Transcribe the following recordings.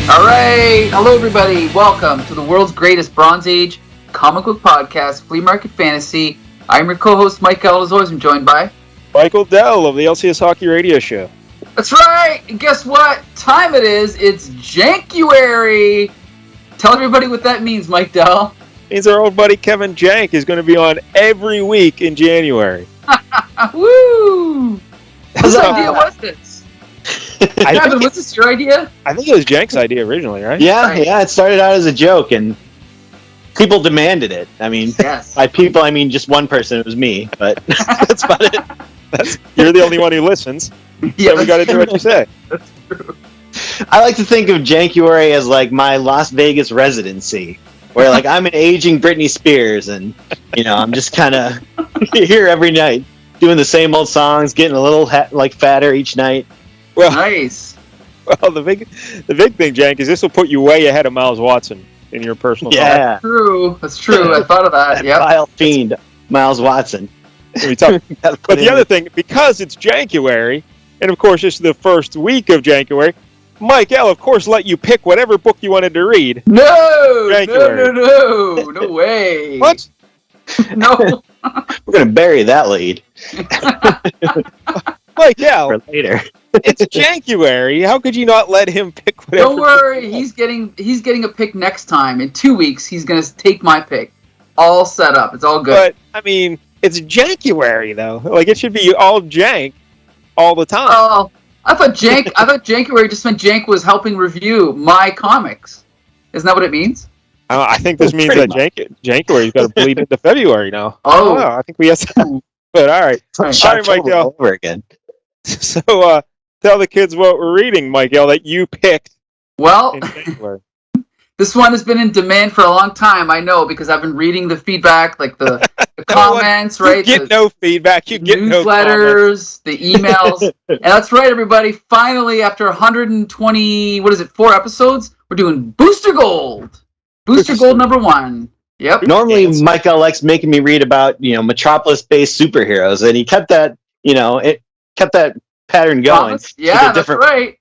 Alright, hello everybody, welcome to the world's greatest Bronze Age comic book podcast, Flea Market Fantasy. I'm your co-host Mike L, as always. I'm joined by Michael Dell of the LCS Hockey Radio Show. That's right, and guess what time it is? It's January! Tell everybody what that means, Mike Dell. It means our old buddy Kevin Jank is going to be on every week in January. Woo! Whose idea was this? Kevin, was this your idea? I think it was Jank's idea originally, right? Yeah, it started out as a joke, and people demanded it. I mean, yes. By people, I mean just one person. It was me, but that's about it. You're the only one who listens, Yeah, so we got to do what you say. That's true. I like to think of January as like my Las Vegas residency, where like I'm an aging Britney Spears, and I'm just kind of here every night doing the same old songs, getting a little fatter each night. Well, nice. Well, the big thing, Jank, is this will put you way ahead of Miles Watson in your personal. Yeah, that's true. I thought of that. Yeah, vile fiend, Miles Watson. But the other thing, because it's January, and of course it's the first week of January, Mike L, of course, let you pick whatever book you wanted to read. No way. What? No. We're gonna bury that lead. Mike L, for later. It's January. How could you not let him pick whatever? Don't worry, he's getting a pick next time. In 2 weeks, he's gonna take my pick. All set up. It's all good. But I mean, it's January though. Like it should be all jank all the time. Oh, I thought January just meant Jank was helping review my comics. Isn't that what it means? I think this means that January's got to bleed into February now. Oh, I think we have to. But all right, Mike L. Over again. So tell the kids what we're reading, Mike L, that you picked. Well, in January. This one has been in demand for a long time. I know because I've been reading the feedback, like the comments, right? You get no feedback. You get newsletters, the emails, and that's right, everybody. Finally, after 120, 4 episodes, we're doing Booster Gold. Booster Gold number 1. Yep. Normally, Michael likes making me read about Metropolis-based superheroes, and he kept that kept that pattern going. Yeah, that's right.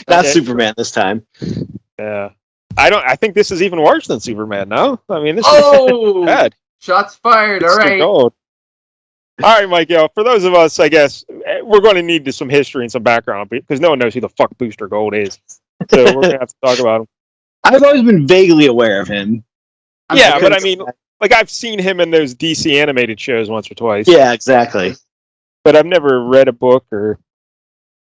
Not Superman this time. Yeah. I think this is even worse than Superman, no? I mean, this is bad. Shots fired. All right. Gold. All right, Michael. For those of us, I guess, we're going to need some history and some background because no one knows who the fuck Booster Gold is. So we're going to have to talk about him. I've always been vaguely aware of him. Yeah, but I mean, like I've seen him in those DC animated shows once or twice. Yeah, exactly. But I've never read a book or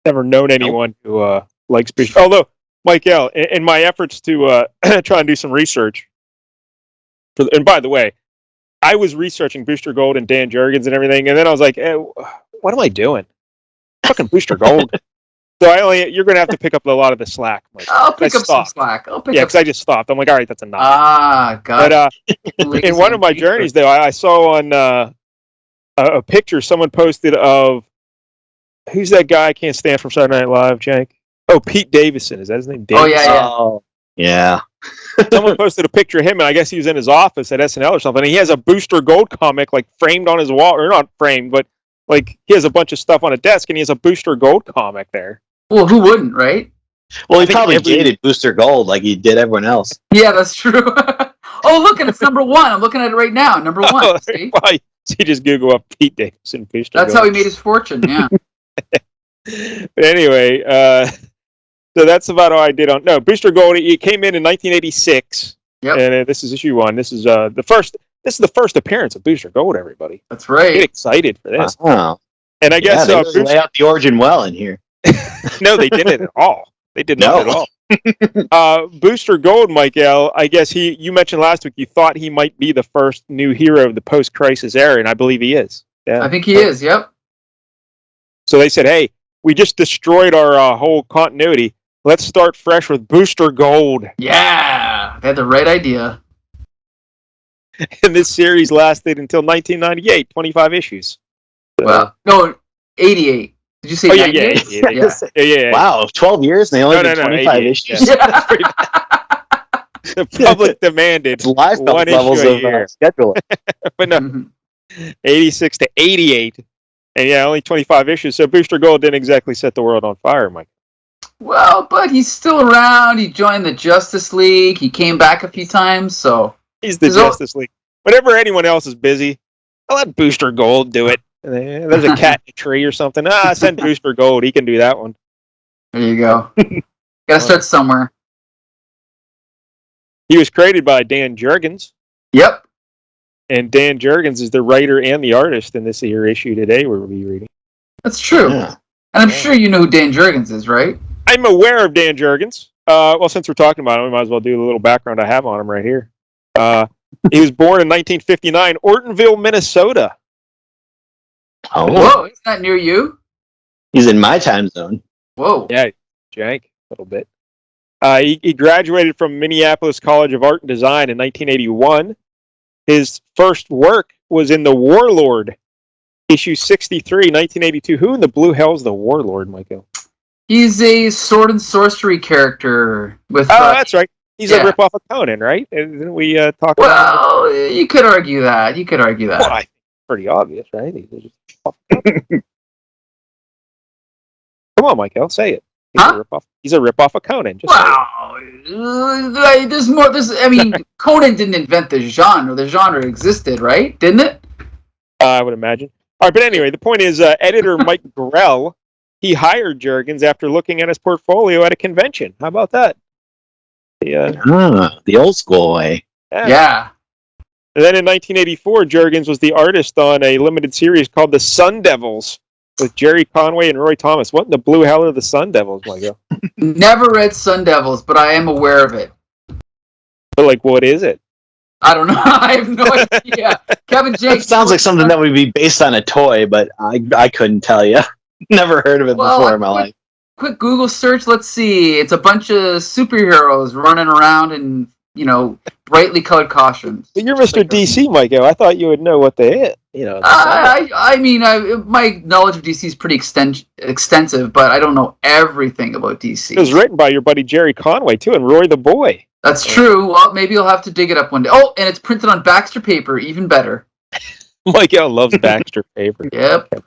never known anyone who likes Booster. Although, Michael, in my efforts to try and do some research, and by the way, I was researching Booster Gold and Dan Jurgens and everything, and then I was like, what am I doing? Fucking Booster Gold. So you're going to have to pick up a lot of the slack, Mike. I'll pick up some slack. Because I just stopped. I'm like, all right, that's enough. God. But in one of my journeys, though, I saw on a picture someone posted of who's that guy I can't stand from Saturday Night Live, Jank? Oh, Pete Davidson. Is that his name? Davidson? Oh, yeah. Someone posted a picture of him, and I guess he was in his office at SNL or something, and he has a Booster Gold comic, like, framed on his wall, or not framed, but, like, he has a bunch of stuff on a desk, and he has a Booster Gold comic there. Well, who wouldn't, right? Well, he probably dated Booster Gold like he did everyone else. Yeah, that's true. Oh, look, and it's number 1. I'm looking at it right now. Number 1. See? Why? So you just Google up Pete Davidson Booster That's Gold. how he made his fortune, yeah. But anyway, so that's about all I did on... No, Booster Gold, it came in 1986. Yep. And this is issue 1. This is the first appearance of Booster Gold, everybody. That's right. Get excited for this. Wow. And I guess... they really lay out the origin well in here. No, they didn't at all. They did not at all. Booster Gold, Michael, I guess you mentioned last week you thought he might be the first new hero of the post-crisis era, and I believe he is. Yeah. I think he is, yep. So they said, hey, we just destroyed our whole continuity. Let's start fresh with Booster Gold. Yeah, they had the right idea. And this series lasted until 1998, 25 issues. Well, no, 88. Did you say 98? Yeah. Wow, 12 years and they only did 25 issues. Yeah. The public demanded live one levels issue a of year. schedule. But no, 86 to 88. And yeah, only 25 issues. So Booster Gold didn't exactly set the world on fire, Mike. Well, but he's still around. He joined the Justice League. He came back a few times, so... He's the Justice League. Whenever anyone else is busy, I'll let Booster Gold do it. There's a cat in a tree or something. Send Booster Gold. He can do that one. There you go. Gotta start somewhere. He was created by Dan Jurgens. Yep. And Dan Jurgens is the writer and the artist in this here issue today we'll be reading. That's true. Yeah. And I'm sure you know who Dan Jurgens is, right? I'm aware of Dan Jurgens. Well, since we're talking about him, we might as well do the little background I have on him right here. He was born in 1959, Ortonville, Minnesota. Oh. Whoa, isn't that near you? He's in my time zone. Whoa. Yeah, jank a little bit. He graduated from Minneapolis College of Art and Design in 1981. His first work was in The Warlord, issue 63, 1982. Who in the blue hell's the Warlord, Michael? He's a sword and sorcery character with. That's right. He's a ripoff of Conan, right? Didn't we talk about that? You could argue that. Well, I think it's pretty obvious, right? Come on, Michael, say it. He's a ripoff of Conan. Just there's more. Conan didn't invent the genre. The genre existed, right? Didn't it? I would imagine. All right, but anyway, the point is, editor Mike Grell, he hired Jurgens after looking at his portfolio at a convention. How about that? The old school way. Yeah. And then in 1984, Jurgens was the artist on a limited series called The Sun Devils with Jerry Conway and Roy Thomas. What in the blue hell are the Sun Devils, Michael? Never read Sun Devils, but I am aware of it. But, what is it? I don't know. I have no idea. Kevin Jake. It sounds like something that would be based on a toy, but I couldn't tell you. Never heard of it before in my life. Quick Google search. Let's see. It's a bunch of superheroes running around in, brightly colored costumes. You're Mr. DC, Michael. I thought you would know what they hit. My knowledge of DC is pretty extensive, but I don't know everything about DC. It was written by your buddy Jerry Conway too, and Roy the Boy. That's true. Well, maybe I'll have to dig it up one day. Oh, and it's printed on Baxter paper, even better. Michael loves Baxter paper. Yep.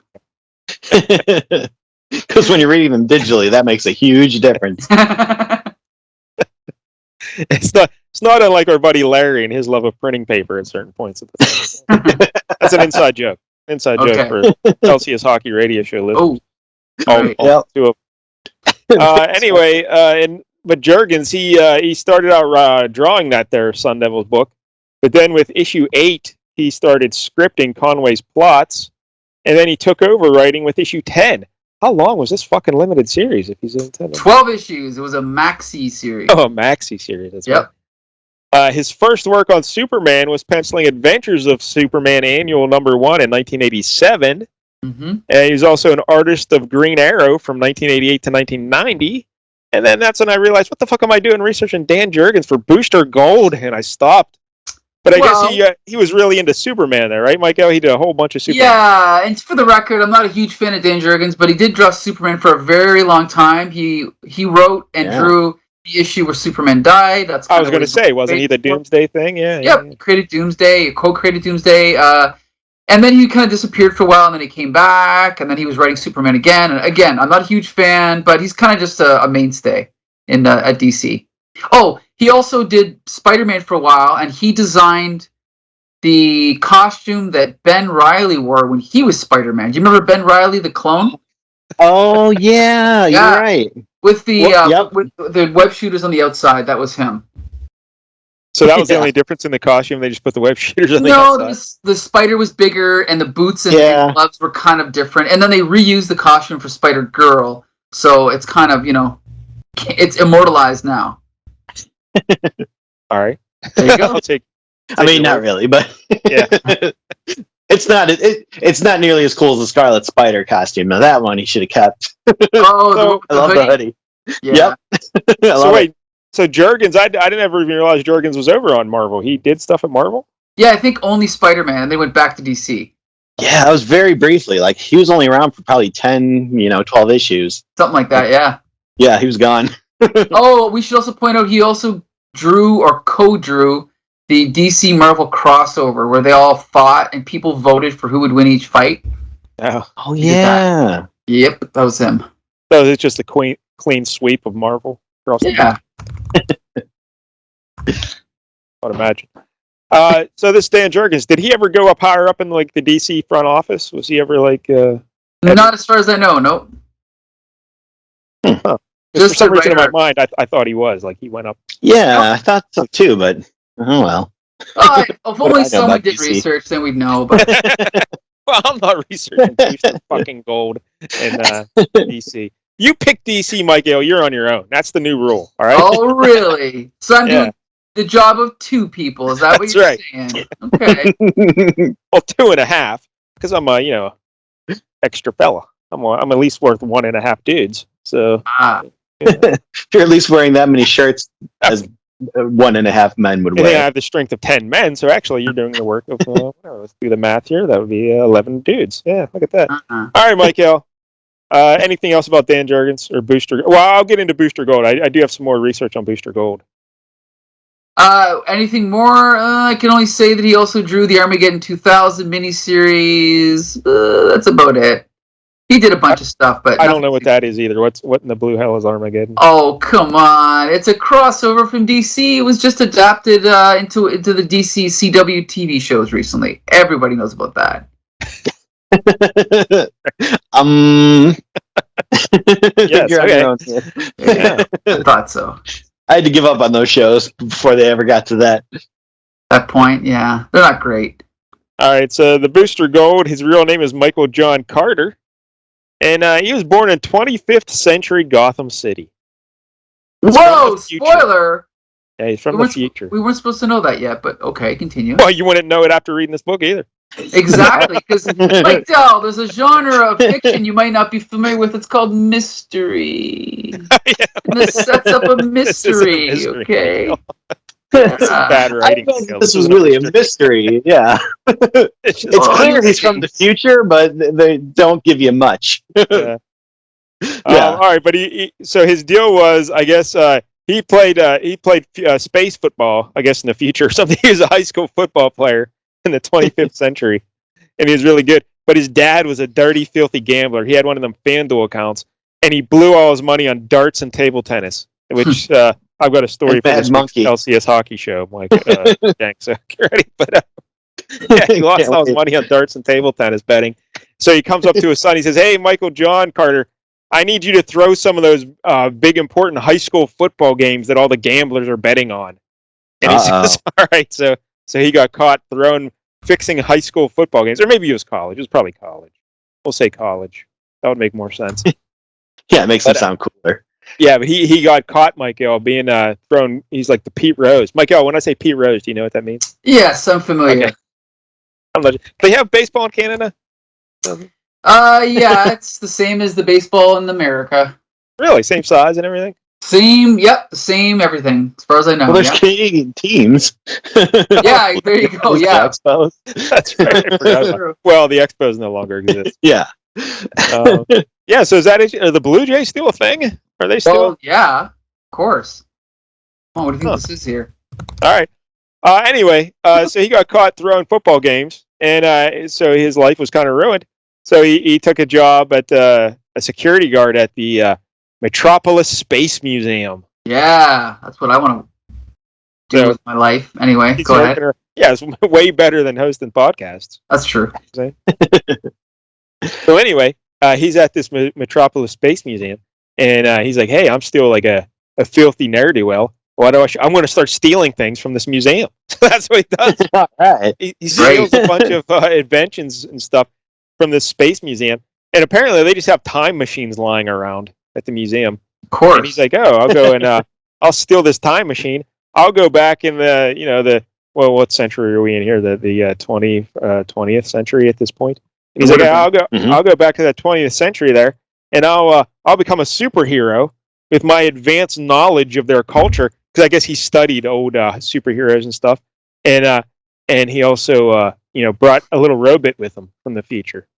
Because when you're reading them digitally, that makes a huge difference. It's not unlike our buddy Larry and his love of printing paper at certain points. That's an inside joke. Joke for Celsius Hockey Radio Show listeners. Anyway, but Jurgens, he started out drawing that there Sun Devils book, but then with issue 8, he started scripting Conway's plots, and then he took over writing with issue 10. How long was this fucking limited series? If he's in 10? 12 issues. It was a maxi series. Oh, a maxi series. That's right. His first work on Superman was penciling Adventures of Superman Annual Number 1 in 1987. Mm-hmm. And he was also an artist of Green Arrow from 1988 to 1990. And then that's when I realized, what the fuck am I doing researching Dan Jurgens for Booster Gold? And I stopped. But I guess he was really into Superman there, right, Michael? He did a whole bunch of Superman. Yeah, and for the record, I'm not a huge fan of Dan Jurgens, but he did draw Superman for a very long time. He wrote and drew the issue where Superman died. That's I was going to say, wasn't he the Doomsday thing? Yeah. Yep, he created Doomsday, co-created Doomsday, and then he kind of disappeared for a while, and then he came back, and then he was writing Superman again. And again, I'm not a huge fan, but he's kind of just a mainstay at DC. Oh, he also did Spider-Man for a while, and he designed the costume that Ben Reilly wore when he was Spider-Man. Do you remember Ben Reilly, the clone? Oh, yeah, you're right. With the with the web shooters on the outside, that was him. So that was the only difference in the costume? They just put the web shooters on the outside? No, the spider was bigger, and the boots and the gloves were kind of different. And then they reused the costume for Spider-Girl, so it's kind of, it's immortalized now. All right. There you go. I mean, not really, but yeah, it's not nearly as cool as the Scarlet Spider costume. Now that one he should have kept. Oh, I love the hoodie. Yeah. Yep. So Jurgens, I didn't ever even realize Jurgens was over on Marvel. He did stuff at Marvel? Yeah, I think only Spider-Man, and they went back to DC. Yeah, that was very briefly. Like, he was only around for probably 10, 12 issues. Something like that, yeah. Yeah, he was gone. Oh, we should also point out he also drew or co-drew the DC Marvel crossover where they all fought and people voted for who would win each fight. Oh yeah. Yep, that was him. So it's just a clean sweep of Marvel across the Yeah. I'd imagine. So this Dan Jurgens, did he ever go up higher up in like the DC front office? Was he ever like? Not as far as I know. Nope. Huh. Just for some the reason in my writer. mind, I thought he was like he went up. Yeah, I thought so too, but oh well. If What only do I know someone about did DC? research, then we'd know. But Well, I'm not researching Booster fucking Gold in DC. You pick DC, Mike Gale. You're on your own. That's the new rule. All right. oh, really? So I'm Yeah. doing the job of two people. Is that what That's you're right. saying? Okay. Well, 2.5, because I'm a extra fella. I'm at least worth 1.5 dudes. So If you're at least wearing that many shirts as 1.5 men would I wear. have the strength of 10 men. So actually, you're doing the work of. Let's do the math here. That would be 11 dudes. Yeah, look at that. Uh-uh. All right, Michael. Anything else about Dan Jurgens or Booster? Well, I'll get into Booster Gold. I do have some more research on Booster Gold. Anything more? I can only say that he also drew the Armageddon 2000 miniseries. That's about it. He did a bunch of stuff, but I don't know what that is either. What in the blue hell is Armageddon? Oh, come on! It's a crossover from DC. It was just adapted into the DC CW TV shows recently. Everybody knows about that. Yes, You're on okay. your own here. Yeah. I thought so. I had to give up on those shows before they ever got to that. That point, yeah, they're not great. All right, so the Booster Gold, his real name is Michael John Carter, and he was born in 25th century Gotham City. He's from Whoa! the future. Spoiler. Yeah, he's from the future. We weren't supposed to know that yet, but okay, continue. Well, you wouldn't know it after reading this book either. Exactly, because like Del, there's a genre of fiction you might not be familiar with. It's called mystery. Yeah, And this sets up a mystery. This is a mystery. Okay. This is bad I writing. don't know skills. if this was really a mystery. Yeah. It's just It's Oh, clear you he's see. from the future, but they don't give you much. Yeah. Yeah. All right, but so his deal was, I guess, he played space football, I guess, in the future or something. He was a high school football player in the 25th century, and he was really good. But his dad was a dirty, filthy gambler. He had one of them FanDuel accounts, and he blew all his money on darts and table tennis, which I've got a story And for Bad this Monkey. week's LCS hockey show, Mike. Thanks. So get ready. But yeah, he lost Can't all his wait. money on darts and table tennis betting. So he comes up to his son. He says, "Hey, Michael John Carter, I need you to throw some of those big, important high school football games that all the gamblers are betting on." And he says, "All right." So he got caught fixing high school football games, or maybe it was college. It was probably college. We'll say college. That would make more sense. Yeah, it makes him sound cooler. Yeah, but he got caught, Michael, being thrown. He's like the Pete Rose. Michael, when I say Pete Rose, do you know what that means? Yes, I'm familiar. Okay. I'm not. They have baseball in Canada. Yeah, it's the same as the baseball in America. Really, same size and everything. Same, yep, the same everything, as far as I know. Well, there's yeah. Canadian teams. Yeah, there you go. Those Yeah, Expos. That's right. I forgot about- True. Well, the Expos no longer exist. Yeah. Yeah. So is that it? Are the Blue Jays still a thing? Are they still? Well, yeah, of course. Oh, what do you think Huh. this is here? All right. Anyway, so he got caught throwing football games, and so his life was kind of ruined. So he took a job at a security guard at the Metropolis Space Museum. Yeah, that's what I want to do So with my life. Anyway, he's go ahead. Yeah, it's way better than hosting podcasts. That's true. So anyway, he's at this Metropolis Space Museum, and he's like, "Hey, I'm still like a filthy ne'er-do-well. Why do I'm going to start stealing things from this museum." So that's what he does. All right. He steals a bunch of inventions and stuff from this space museum, and apparently they just have time machines lying around at the museum. Of course. And he's like, "Oh, I'll go and I'll steal this time machine. I'll go back in what century are we in here? The 20th century at this point." And he's like, I'll go back to that 20th century there, and I'll become a superhero with my advanced knowledge of their culture, because I guess he studied old superheroes and stuff, and he also brought a little robot with him from the future.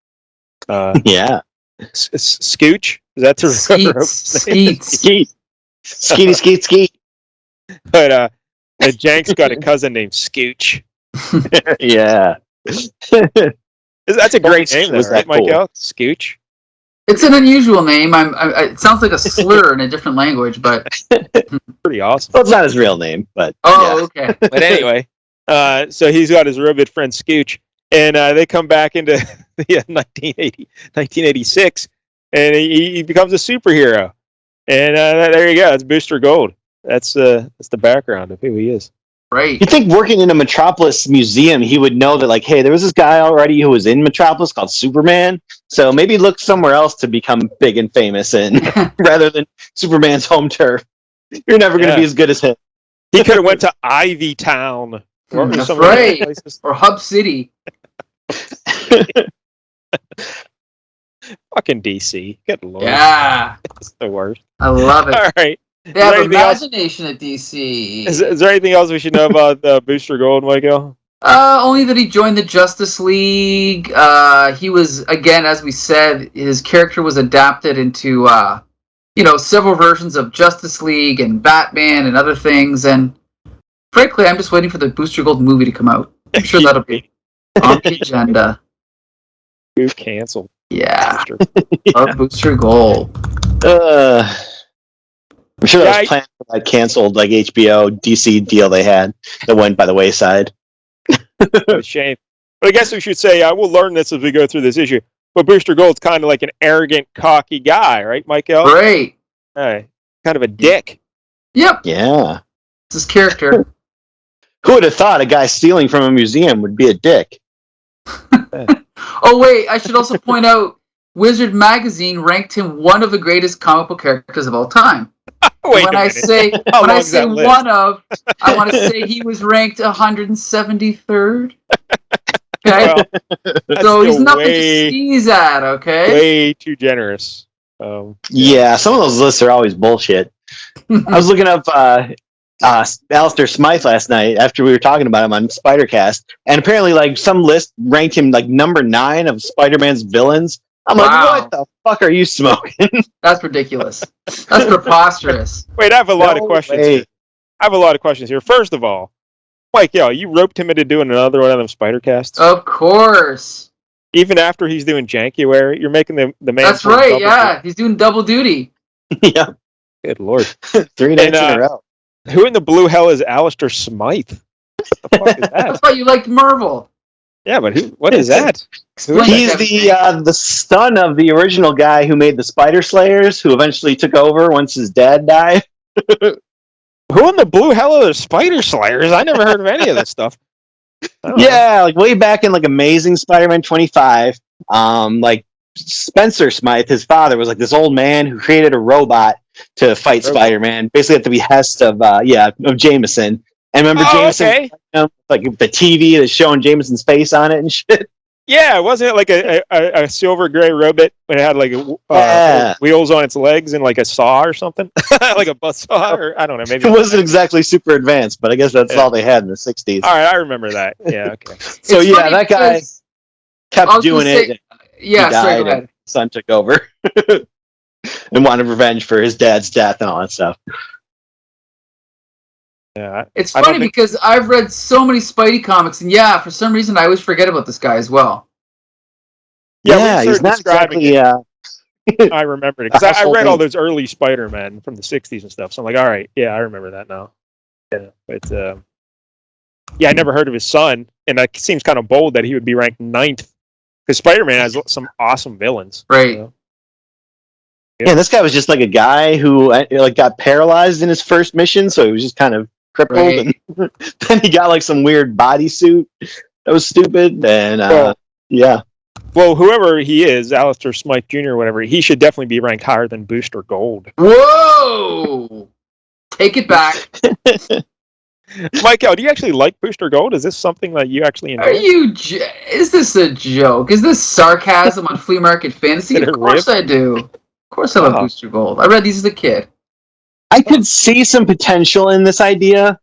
Yeah. Scooch, is that the Skeet. Skeet. Skeety, skeet, skeet. But Jank's got a cousin named Scooch. Yeah. That's a great name, though, Was right, that cool? Michael? Scooch. It's an unusual name. It sounds like a slur in a different language, but Pretty awesome. Well, it's not his real name, but okay. But anyway, so he's got his robot friend Scooch, and they come back into 1986, and he becomes a superhero. And there you go. It's Booster Gold. That's the background of who he is. Right. You think working in a Metropolis museum, he would know that, like, hey, there was this guy already who was in Metropolis called Superman, so maybe look somewhere else to become big and famous in, rather than Superman's home turf. You're never going to be as good as him. He could have went to Ivy Town. That's right. Or Hub City. Fucking DC. Good lord. Yeah. It's the worst. I love it. All right. They have imagination at DC. Is there anything else we should know about Booster Gold, Michael? Only that he joined the Justice League. He was, again, as we said, his character was adapted into, several versions of Justice League and Batman and other things. And frankly, I'm just waiting for the Booster Gold movie to come out. I'm sure that'll be on the agenda. Goof canceled. Yeah. Love Booster Gold. I'm sure that was planned for that canceled HBO DC deal they had that went by the wayside. A shame. But I guess we should say we'll learn this as we go through this issue. But Booster Gold's kind of like an arrogant, cocky guy, right, Michael? Great. Kind of a dick. Yep. Yeah. It's his character. Who would have thought a guy stealing from a museum would be a dick? Oh, wait. I should also point out Wizard Magazine ranked him one of the greatest comic book characters of all time. When I say one of, I want to say he was ranked 173rd. Okay, so he's nothing to sneeze at. Okay, way too generous. Yeah, some of those lists are always bullshit. I was looking up Alistair Smythe last night after we were talking about him on Spider-Cast, and apparently, like, some list ranked him like number 9 of Spider-Man's villains. I'm like, what the fuck are you smoking? That's ridiculous. That's preposterous. Wait, I have a lot of questions here. First of all, Mike, you roped him into doing another one of them Spider-Casts? Of course. Even after he's doing January, you're making the man... That's right, yeah. He's doing double duty. Yeah. Good lord. 3 nights in a row. Who in the blue hell is Alistair Smythe? What the fuck is that? That's why you liked Marvel. Yeah, but what is that? He's the son of the original guy who made the Spider Slayers, who eventually took over once his dad died. Who in the blue hell are the Spider Slayers? I never heard of any of this stuff. Yeah, like way back in like Amazing Spider-Man 25, like Spencer Smythe, his father, was like this old man who created a robot to fight Spider-Man, basically at the behest of Jameson. And remember Jameson, like the TV that's showing Jameson's face on it and shit. Yeah, wasn't it like a silver gray robot when it had like wheels on its legs and like a saw or something, like a buzz saw, or I don't know, maybe it wasn't exactly super advanced, but I guess that's all they had in the 60s. All right, I remember that. Yeah, okay. So that guy kept doing it. Yeah, he died, and his son took over and wanted revenge for his dad's death and all that stuff. Yeah, it's funny because I've read so many Spidey comics, and for some reason I always forget about this guy as well. Yeah, he's not exactly. I remembered it because I read all those early Spider-Man from the '60s and stuff. So I'm like, all right, I remember that now. Yeah, but I never heard of his son, and it seems kind of bold that he would be ranked 9th because Spider-Man has some awesome villains, right? You know? Yeah, this guy was just like a guy who like got paralyzed in his first mission, so he was just kind of crippled, and then he got like some weird bodysuit that was stupid, and Well, whoever he is, Alistair Smythe Jr. or whatever, he should definitely be ranked higher than Booster Gold. Whoa! Take it back. Michael, do you actually like Booster Gold? Is this something that you actually enjoy? Is this a joke? Is this sarcasm on Flea Market Fantasy? Of course I do. Of course I love Booster Gold. I read these as a kid. I could see some potential in this idea.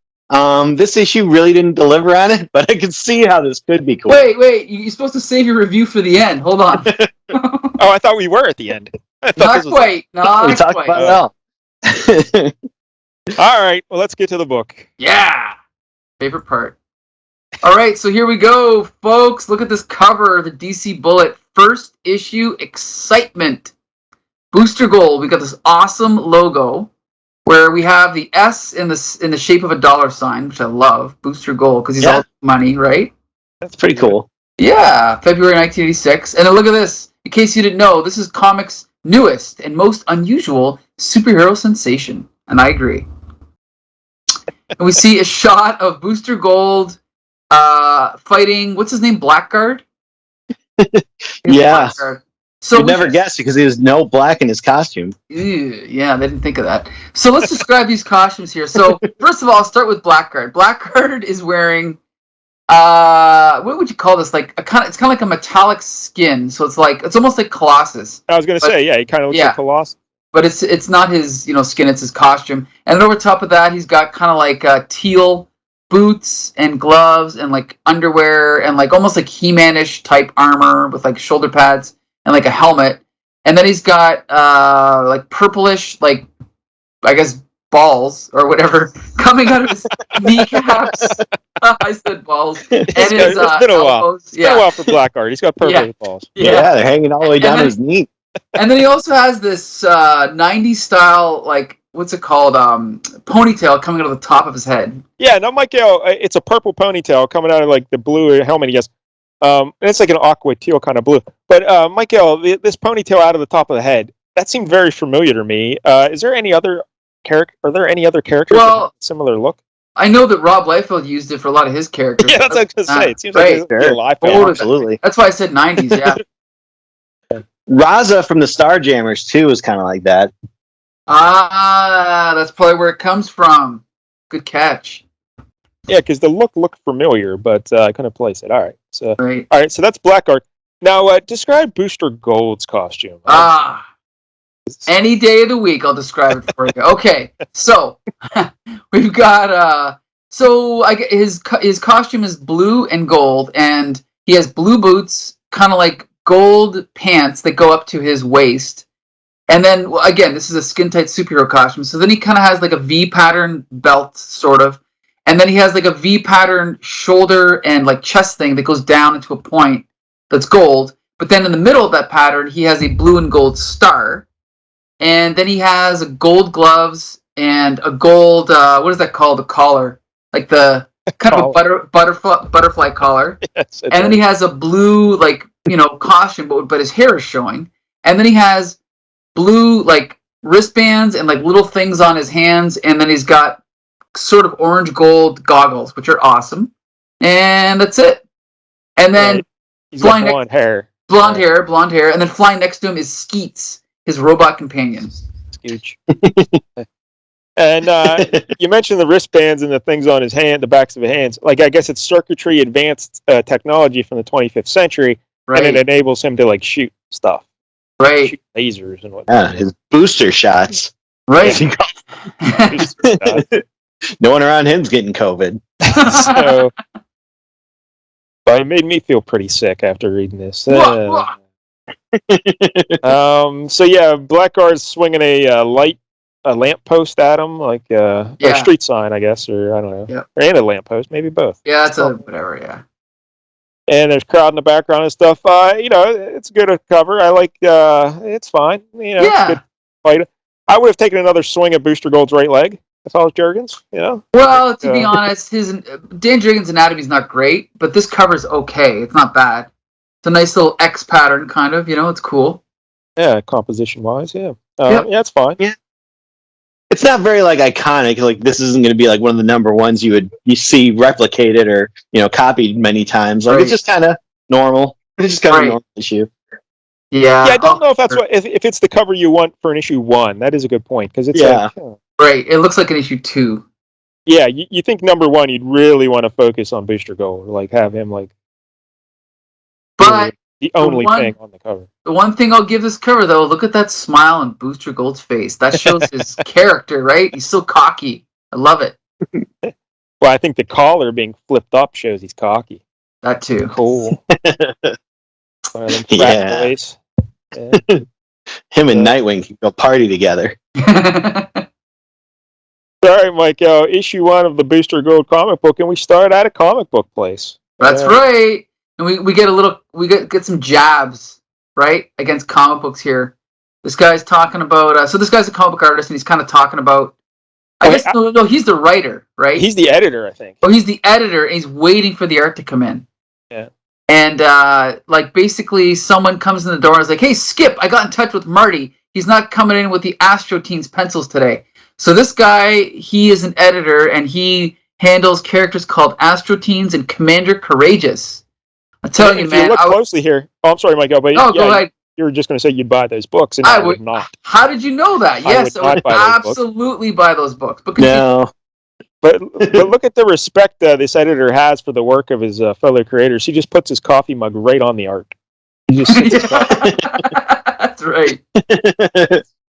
This issue really didn't deliver on it, but I could see how this could be cool. Wait. You're supposed to save your review for the end. Hold on. Oh, I thought we were at the end. Not quite. We talked about it all. All right. Well, let's get to the book. Yeah. Favorite part. All right. So here we go, folks. Look at this cover. The DC Bullet first issue excitement. Booster Gold, we got this awesome logo where we have the S in the shape of a $, which I love. Booster Gold, because he's all money, right? That's pretty cool. Yeah, February 1986. And then look at this. In case you didn't know, this is comics' newest and most unusual superhero sensation. And I agree. And we see a shot of Booster Gold fighting, what's his name, Blackguard? Yeah. Blackguard. So you'd never guess because there's no black in his costume. Yeah, they didn't think of that. So let's describe these costumes here. So first of all, I'll start with Blackguard. Blackguard is wearing what would you call this? Like it's kind of like a metallic skin. So it's almost like Colossus. I was gonna say, yeah, he kind of looks like Colossus. But it's not his skin, it's his costume. And then over top of that, he's got kind of like teal boots and gloves and like underwear and like almost like He-Man-ish type armor with like shoulder pads and like a helmet. And then he's got like purplish, like I guess balls or whatever coming out of his kneecaps. I said balls. And it's been a while. It's been a while for Blackguard. He's got purple balls. Yeah, they're hanging all the way down his knee. And then he also has this 90s style, like, what's it called? Ponytail coming out of the top of his head. Yeah, no, Michael, it's a purple ponytail coming out of like the blue helmet he has. And it's like an aqua teal kind of blue. But Michael, this ponytail out of the top of the head, that seemed very familiar to me. Is there any other character? Are there any other characters that have a similar look? I know that Rob Liefeld used it for a lot of his characters. Yeah, that's what I was going to say. It seems like it's Liefeld. Absolutely. That's why I said 90s, yeah. Raza from the Starjammers, too, is kind of like that. Ah, that's probably where it comes from. Good catch. Yeah, because the look looked familiar, but I couldn't place it. All right, so right. All right, so that's Blackguard. Now, describe Booster Gold's costume. Any day of the week, I'll describe it for you. Okay, so we've got his costume is blue and gold, and he has blue boots, kind of like gold pants that go up to his waist. And then, again, this is a skin-tight superhero costume. So then he kind of has like a V-pattern belt, sort of. And then he has like a V-pattern shoulder and like chest thing that goes down into a point that's gold. But then in the middle of that pattern, he has a blue and gold star. And then he has gold gloves and a gold, what is that called? The collar. Like the kind of a butterfly collar. Yes, and then he has a blue, like, costume, but his hair is showing. And then he has blue, like, wristbands and, like, little things on his hands. And then he's got sort of orange gold goggles, which are awesome. And that's it. And then he's got blonde hair. Blonde hair. And then flying next to him is Skeets, his robot companion. Scooch. And you mentioned the wristbands and the things on his hand, the backs of his hands. Like, I guess it's circuitry advanced technology from the 25th century. Right. And it enables him to, like, shoot stuff. Right. Shoot lasers and whatnot. Yeah, his booster shots. Right. No one around him's getting COVID. So, but it made me feel pretty sick after reading this. So yeah, Blackguard's swinging a lamppost at him, like a street sign, I guess, or I don't know. Yeah. And a lamppost, maybe both. Yeah, that's whatever, yeah. And there's crowd in the background and stuff. It's good to cover. I like it's fine. It's a good fight. I would have taken another swing at Booster Gold's right leg if I was Jurgens, Well, to be honest, Dan Jurgens' anatomy is not great, but this cover's okay. It's not bad. It's a nice little X pattern, kind of. It's cool. Yeah, composition-wise, yeah. Yeah, it's fine. Yeah. It's not very, like, iconic. Like, this isn't going to be, like, one of the number ones you see replicated or, copied many times. Like, It's just kind of normal. It's just kind of a normal issue. Yeah. Yeah, I don't know if that's if it's the cover you want for an issue 1. That is a good point, because it's right. It looks like an issue 2. Yeah, you think number 1, you'd really want to focus on Booster Gold, or, like, have him, like, but the only thing on the cover. The one thing I'll give this cover, though, look at that smile on Booster Gold's face. That shows his character, right? He's so cocky. I love it. Well, I think the collar being flipped up shows he's cocky. That too. Cool. Yeah. Him and Nightwing can go party together. All right, Mike. Issue 1 of the Booster Gold comic book, and we start at a comic book place. That's right. And we get get some jabs, right, against comic books here. This guy's talking about. So this guy's a comic book artist, and he's kind of talking about. No, he's the writer, right? He's the editor, I think. Oh, he's the editor, and he's waiting for the art to come in. Yeah. And like basically, someone comes in the door and is like, "Hey, Skip, I got in touch with Marty. He's not coming in with the Astro Teens pencils today." So this guy, he is an editor, and he handles characters called Astro Teens and Commander Courageous. I'm telling you, if man. you look closely here. Oh, I'm sorry, Michael, but go ahead. You were just going to say you'd buy those books, and I would not. How did you know that? Yes, I would absolutely buy those books. But no. But look at the respect this editor has for the work of his fellow creators. He just puts his coffee mug right on the art. He just sits his coffee. That's right.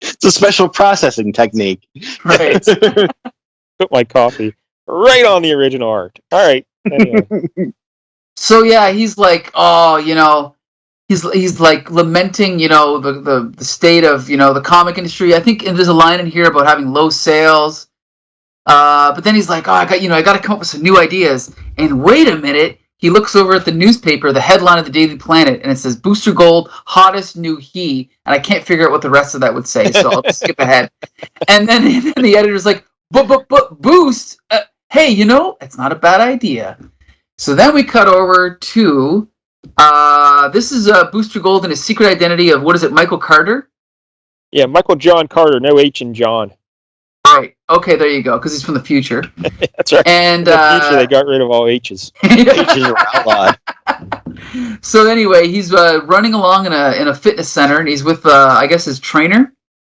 It's a special processing technique. Right. Put my coffee right on the original art. All right. Anyway. So yeah, he's like, he's like lamenting, the state of, the comic industry. I think there's a line in here about having low sales. But then he's like, I got to come up with some new ideas. And wait a minute, he looks over at the newspaper, the headline of the Daily Planet, and it says Booster Gold, hottest new he. And I can't figure out what the rest of that would say, so I'll just skip ahead. And then the editor's like, Boost, hey, it's not a bad idea. So then we cut over to, this is Booster Gold and his secret identity of, what is it, Michael Carter? Yeah, Michael John Carter, no H in John. Right. Okay, there you go, because he's from the future. That's right. And in the future, they got rid of all H's. H's are outlawed. So anyway, he's running along in a fitness center, and he's with, I guess, his trainer.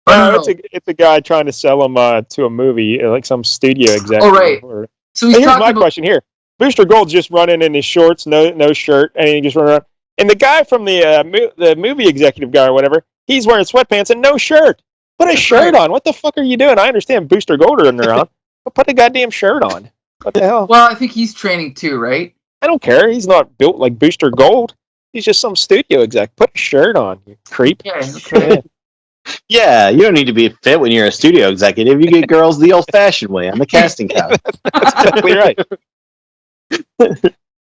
No, it's a guy trying to sell him to a movie, like some studio executive. Oh, right. So here's my question here. Booster Gold's just running in his shorts, no shirt, and he just running around. And the guy from the movie executive guy or whatever, he's wearing sweatpants and no shirt. Put a shirt on. What the fuck are you doing? I understand Booster Gold running around, but put the goddamn shirt on. What the hell? Well, I think he's training too, right? I don't care. He's not built like Booster Gold. He's just some studio exec. Put a shirt on, you creep. Okay. Yeah, you don't need to be fit when you're a studio executive. You get girls the old-fashioned way on the casting couch. That's exactly right.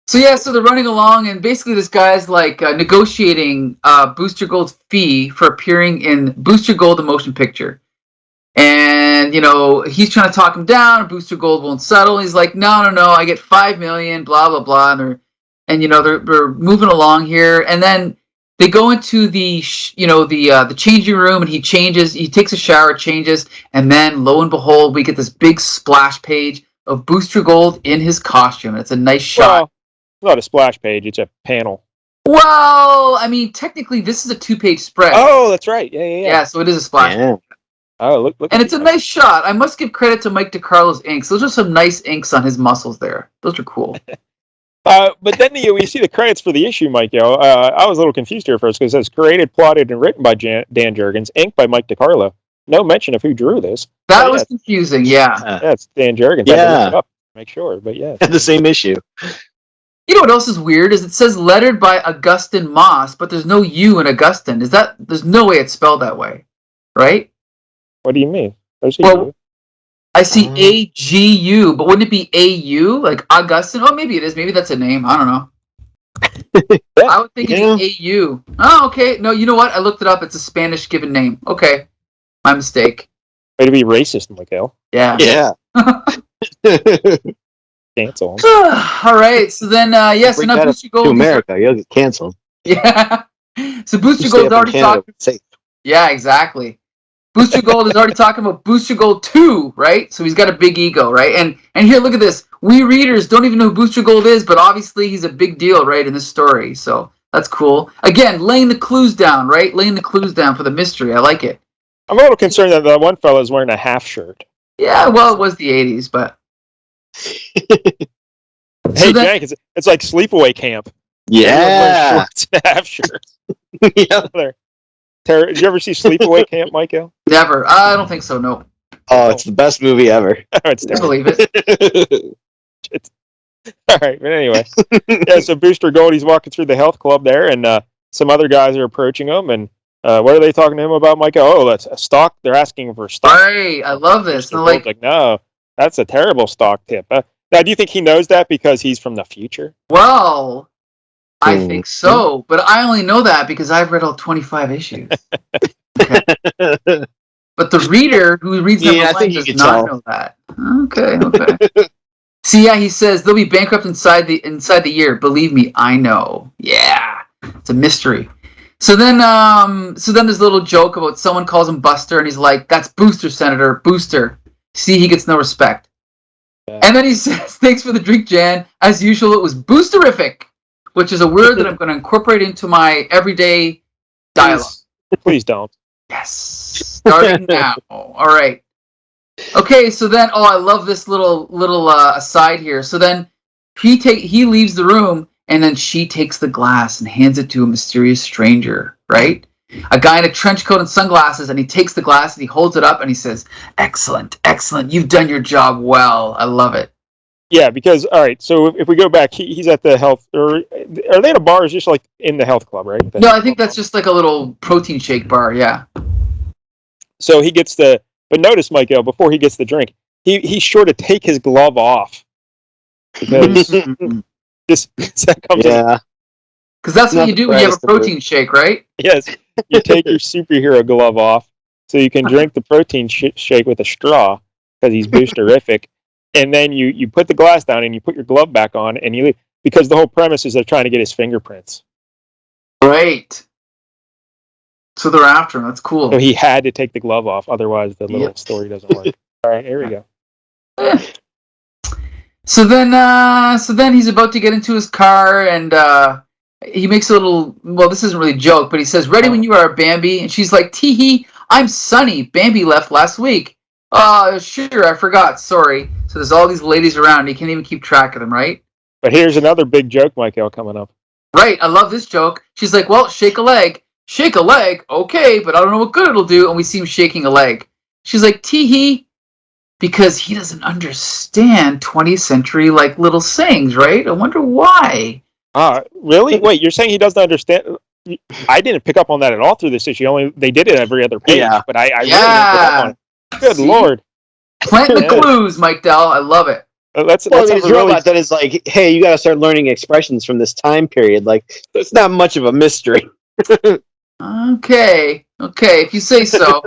So they're running along, and basically this guy's like negotiating Booster Gold's fee for appearing in Booster Gold the motion picture. And, he's trying to talk him down, and Booster Gold won't settle. He's like, no, I get $5 million, blah, blah, blah. And they're moving along here. And then they go into the changing room, and he takes a shower, changes, and then lo and behold, we get this big splash page of Booster Gold in his costume. It's a nice shot. Well, it's not a splash page, it's a panel. Well, I mean, technically, this is a 2-page spread. Oh, that's right. Yeah. Yeah, so it is a splash. Yeah. Oh, look. And it's a nice shot. I must give credit to Mike DeCarlo's inks. Those are some nice inks on his muscles there. Those are cool. But then you see the credits for the issue, Mike. I was a little confused here first because it says created, plotted, and written by Dan Jurgens, inked by Mike DeCarlo. No mention of who drew this. That was confusing, yeah. Yeah, it's Dan Jurgens. Yeah. I had to look it up to make sure, but yeah. The same issue. You know what else is weird is it says lettered by Augustin Moss, but there's no U in Augustin. There's no way it's spelled that way, right? What do you mean? There's a U. I see AGU, but wouldn't it be AU? Like Augustin? Oh, maybe it is. Maybe that's a name. I don't know. Yeah. I would think it's AU. Oh, okay. No, you know what? I looked it up. It's a Spanish given name. Okay. My mistake. Way to be racist, Mikhail. Yeah. Yeah. Cancel. All right. So then, so now Booster Gold to America, you'll get canceled. Yeah. So Booster Gold's already talking. Yeah, exactly. Booster Gold is already talking about Booster Gold 2, right? So he's got a big ego, right? And here, look at this. We readers don't even know who Booster Gold is, but obviously he's a big deal, right, in this story. So that's cool. Again, laying the clues down, right? Laying the clues down for the mystery. I like it. I'm a little concerned that the one fellow is wearing a half shirt. Yeah, well, it was the 80s, but... Hey, Jank, it's like sleepaway camp. Yeah. Shorts and half shirts. Yeah. Did you ever see Sleepaway Camp, Michael? Never. I don't think so, no. Oh, it's the best movie ever. I believe it. All right, but anyway. Yeah, so Booster Gold, he's walking through the health club there, and some other guys are approaching him, and what are they talking to him about, Michael? Oh, that's a stock. They're asking for stock. Right, I love this. Booster Gold's like, no, that's a terrible stock tip. Now, do you think he knows that because he's from the future? Well... I think so, but I only know that because I've read all 25 issues. Okay. But the reader who reads number I one think you does can not tell. know that. Okay. So yeah, he says they'll be bankrupt inside the year. Believe me, I know. Yeah, it's a mystery. So then there's a little joke about someone calls him Buster, and he's like, "That's Booster, Senator Booster." See, he gets no respect. Yeah. And then he says, "Thanks for the drink, Jan. As usual, it was boosterific," which is a word that I'm going to incorporate into my everyday dialogue. Please don't. Yes, starting now. All right. Okay, so then, I love this little aside here. So then, he leaves the room, and then she takes the glass and hands it to a mysterious stranger. Right, a guy in a trench coat and sunglasses, and he takes the glass and he holds it up and he says, "Excellent, excellent. You've done your job well. I love it." Yeah, because all right. So if we go back, he's at the health, or are they at a bar? Or is just like in the health club, right? No, I think that's just like a little protein shake bar. Yeah. So he gets the. But notice, Michael, before he gets the drink, he's sure to take his glove off because that comes. Yeah. Because that's what you do when you have a protein shake, right? Yes, you take your superhero glove off so you can drink the protein shake with a straw because he's boosterific, and then you put the glass down and you put your glove back on and you leave because the whole premise is they're trying to get his fingerprints. Right. So they're after him. That's cool. So he had to take the glove off, otherwise the little story doesn't work. All right, here we go. So then he's about to get into his car, and he makes a little. Well, this isn't really a joke, but he says, "Ready when you are, Bambi." And she's like, "Tee hee, I'm Sunny. Bambi left last week." Sure, I forgot. Sorry. So there's all these ladies around, and he can't even keep track of them, right? But here's another big joke, Michael, coming up. Right. I love this joke. She's like, "Well, shake a leg." Shake a leg, okay, but I don't know what good it'll do. And we see him shaking a leg. She's like, "Tee hee," because he doesn't understand 20th century like little sayings, right? I wonder why. Really? Wait, you're saying he doesn't understand? I didn't pick up on that at all through this issue. They did it every other page, but I really didn't pick up on it. Good Lord. Plant the clues, Mike Dell. I love it. Let's it's a robot that is like, hey, you got to start learning expressions from this time period. Like, it's not much of a mystery. Okay, if you say so.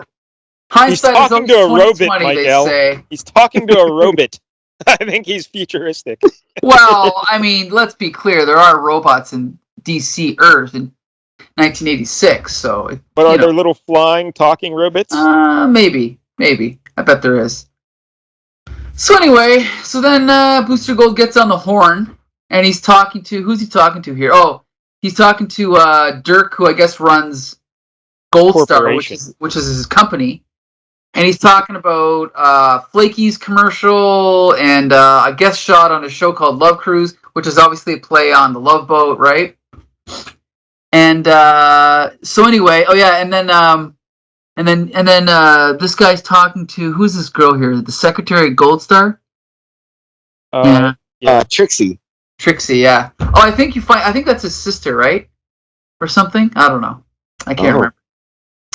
He's talking to a robot, Michael. He's talking to a robot. I think he's futuristic. Well, I mean, let's be clear. There are robots in DC Earth in 1986, so... But are there little flying, talking robots? Maybe. I bet there is. So anyway, then Booster Gold gets on the horn, and he's talking to... Who's he talking to here? Oh, he's talking to Dirk, who I guess runs Gold Star, which is his company. And he's talking about FLEA's commercial and a guest shot on a show called Love Cruise, which is obviously a play on the Love Boat, right? And so anyway, and then this guy's talking to, who's this girl here? The secretary at Gold Star? Trixie. Trixie, yeah. Oh, I think that's his sister, right? Or something? I don't know. I can't remember.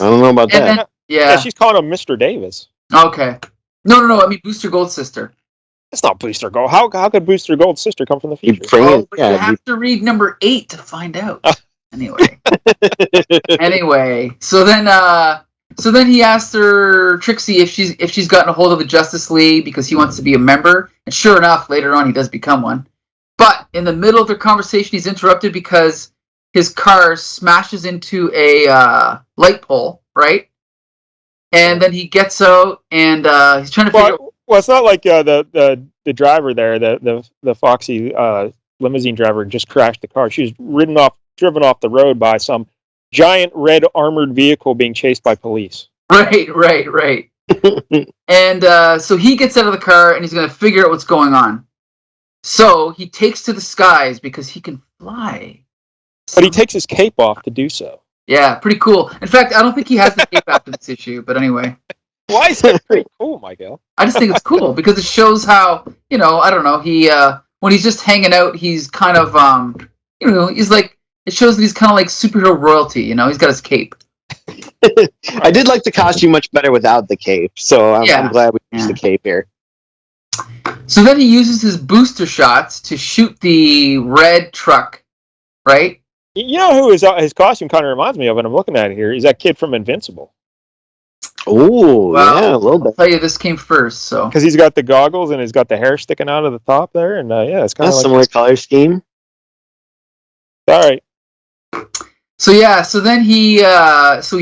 I don't know about that. Then, yeah, she's calling him Mr. Davis. Okay. No. I mean Booster Gold's sister. It's not Booster Gold. How could Booster Gold's sister come from the future? You have to read number 8 to find out. Anyway. So then he asked her, Trixie, if she's gotten a hold of the Justice League because he wants to be a member. And sure enough, later on he does become one. But in the middle of their conversation, he's interrupted because his car smashes into a light pole, right? And then he gets out and he's trying to figure out... Well, it's not like the driver there, the Foxy limousine driver just crashed the car. She was driven off the road by some giant red armored vehicle being chased by police. Right. And so he gets out of the car and he's going to figure out what's going on. So he takes to the skies because he can fly. But he takes his cape off to do so. Yeah, pretty cool. In fact, I don't think he has the cape after this issue, but anyway. Why is that pretty cool, Michael? I just think it's cool because it shows how, I don't know, he when he's just hanging out, he's kind of he's like, it shows that he's kind of like superhero royalty, he's got his cape. I did like the costume much better without the cape, so I'm glad we used the cape here. So then he uses his booster shots to shoot the red truck, right? You know who his costume kind of reminds me of, and I'm looking at it here, is that kid from Invincible. Oh, Well, yeah, a little I'll bit. tell you, this came first. So Because he's got the goggles and he's got the hair sticking out of the top there, and yeah, it's kind of That's like similar color scheme. all right. so then he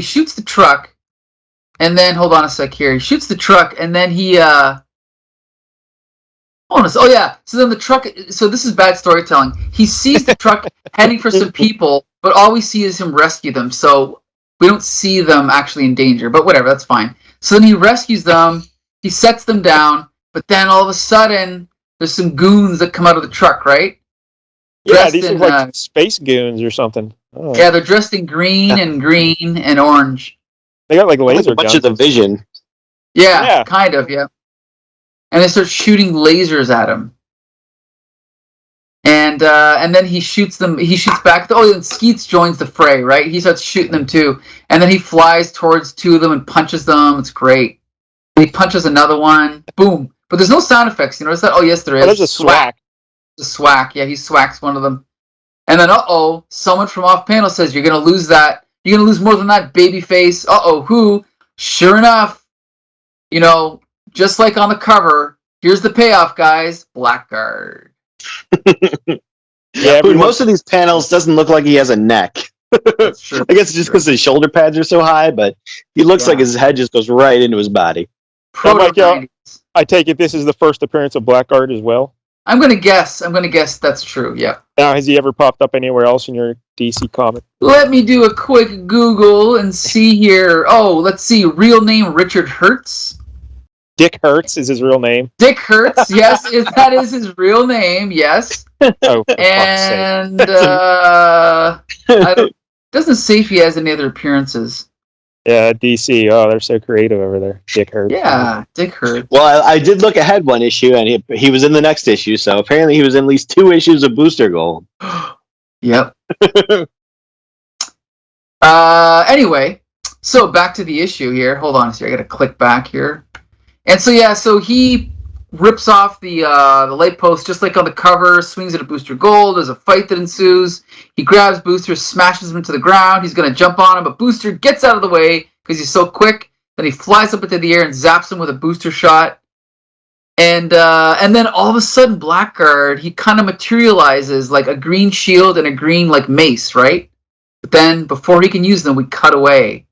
shoots the truck, and then hold on a sec here. He shoots the truck, and then he oh yeah. So then the truck. So this is bad storytelling. He sees the truck heading for some people, but all we see is him rescue them. So we don't see them actually in danger. But whatever, that's fine. So then he rescues them. He sets them down. But then all of a sudden, there's some goons that come out of the truck, right? Yeah, these are like space goons or something. Oh. Yeah, they're dressed in green and orange. They got like laser a bunch guns. of the Vision. Yeah, kind of, yeah. And they start shooting lasers at him. And then he shoots them. He shoots back. Oh, and Skeets joins the fray, right? He starts shooting them too. And then he flies towards two of them and punches them. It's great. And he punches another one. Boom. But there's no sound effects. You notice that? Oh, yes, there is. Oh, there's a swack. The swack. Yeah, he swacks one of them. And then, someone from off panel says, "You're going to lose that. You're going to lose more than that, baby face." Who? Sure enough, just like on the cover, here's the payoff, guys. Blackguard. Yeah, most of these panels doesn't look like he has a neck. That's true. I guess it's just because his shoulder pads are so high, but he looks like his head just goes right into his body. I take it this is the first appearance of Blackguard as well? I'm gonna guess that's true, yeah. Now, has he ever popped up anywhere else in your DC comic? Let me do a quick Google and see here. Oh, let's see. Real name, Richard Hertz. Dick Hertz is his real name. Dick Hertz, yes, that is his real name, yes. Oh, and doesn't say if he has any other appearances. Yeah, DC. Oh, they're so creative over there. Dick Hertz. Yeah, Dick Hertz. Well, I did look ahead one issue, and he was in the next issue, so apparently he was in at least 2 issues of Booster Gold. Yep. Anyway, so back to the issue here. Hold on a second. I gotta click back here. And so he rips off the light post just like on the cover, swings it at Booster Gold. There's a fight that ensues. He grabs Booster, smashes him into the ground. He's going to jump on him, but Booster gets out of the way because he's so quick. Then he flies up into the air and zaps him with a booster shot. And then all of a sudden, Blackguard, he kind of materializes like a green shield and a green like mace, right? But then before he can use them, we cut away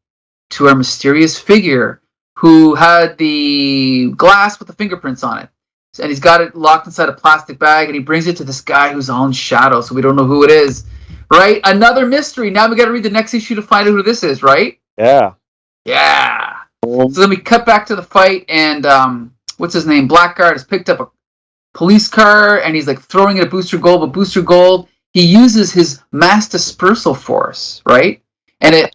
to our mysterious figure who had the glass with the fingerprints on it. And he's got it locked inside a plastic bag, and he brings it to this guy who's all in shadow, so we don't know who it is. Right? Another mystery. Now we got to read the next issue to find out who this is, right? Yeah. Yeah. So then we cut back to the fight, and what's his name? Blackguard has picked up a police car, and he's like throwing it at Booster Gold, but Booster Gold, he uses his mass dispersal force, right? And it,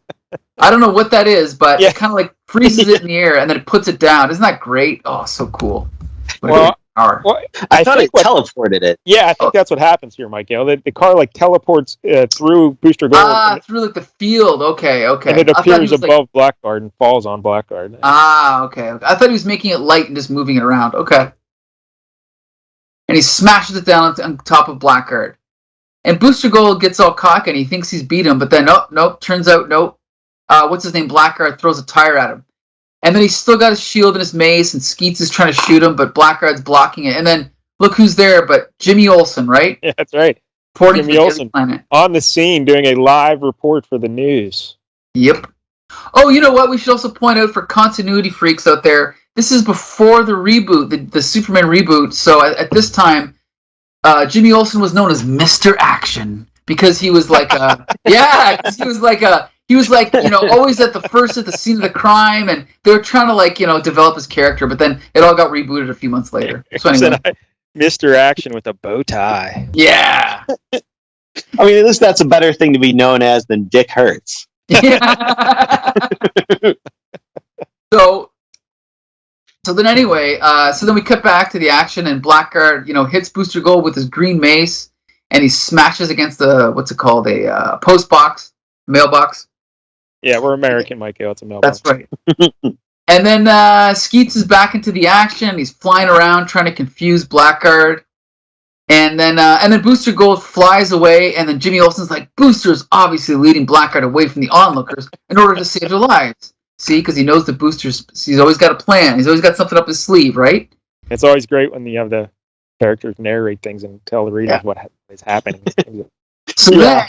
I don't know what that is, but it kind of like freezes it in the air, and then it puts it down. Isn't that great? Oh, so cool. I thought it teleported it. Yeah, I think that's what happens here, Michael. The car like teleports through Booster Gold. Through like the field. Okay. And it appears above Blackguard and falls on Blackguard. Okay. I thought he was making it light and just moving it around. Okay. And he smashes it down on top of Blackguard. And Booster Gold gets all cocky and he thinks he's beat him, but then nope. Turns out nope. What's his name? Blackguard throws a tire at him. And then he's still got his shield and his mace, and Skeets is trying to shoot him, but Blackguard's blocking it. And then look who's there, but Jimmy Olsen, right? Yeah, that's right. Jimmy Olsen on the scene doing a live report for the news. Yep. Oh, you know what? We should also point out for continuity freaks out there, this is before the reboot, the Superman reboot. So at this time, Jimmy Olsen was known as Mr. Action because he was like he was like, always at the scene of the crime, and they were trying to develop his character, but then it all got rebooted a few months later. So anyway. Mr. Action with a bow tie. Yeah. I mean, at least that's a better thing to be known as than Dick Hertz. Yeah. So then anyway, so then we cut back to the action, and Blackguard, hits Booster Gold with his green mace, and he smashes against a post box, mailbox. Yeah, we're American, Michael. It's a mailbox. That's right. And then Skeets is back into the action. He's flying around trying to confuse Blackguard. And then Booster Gold flies away, and then Jimmy Olsen's like, Booster's obviously leading Blackguard away from the onlookers in order to save their lives. See, because he knows the boosters. He's always got a plan. He's always got something up his sleeve, right? It's always great when you have the characters narrate things and tell the readers what is happening. So then,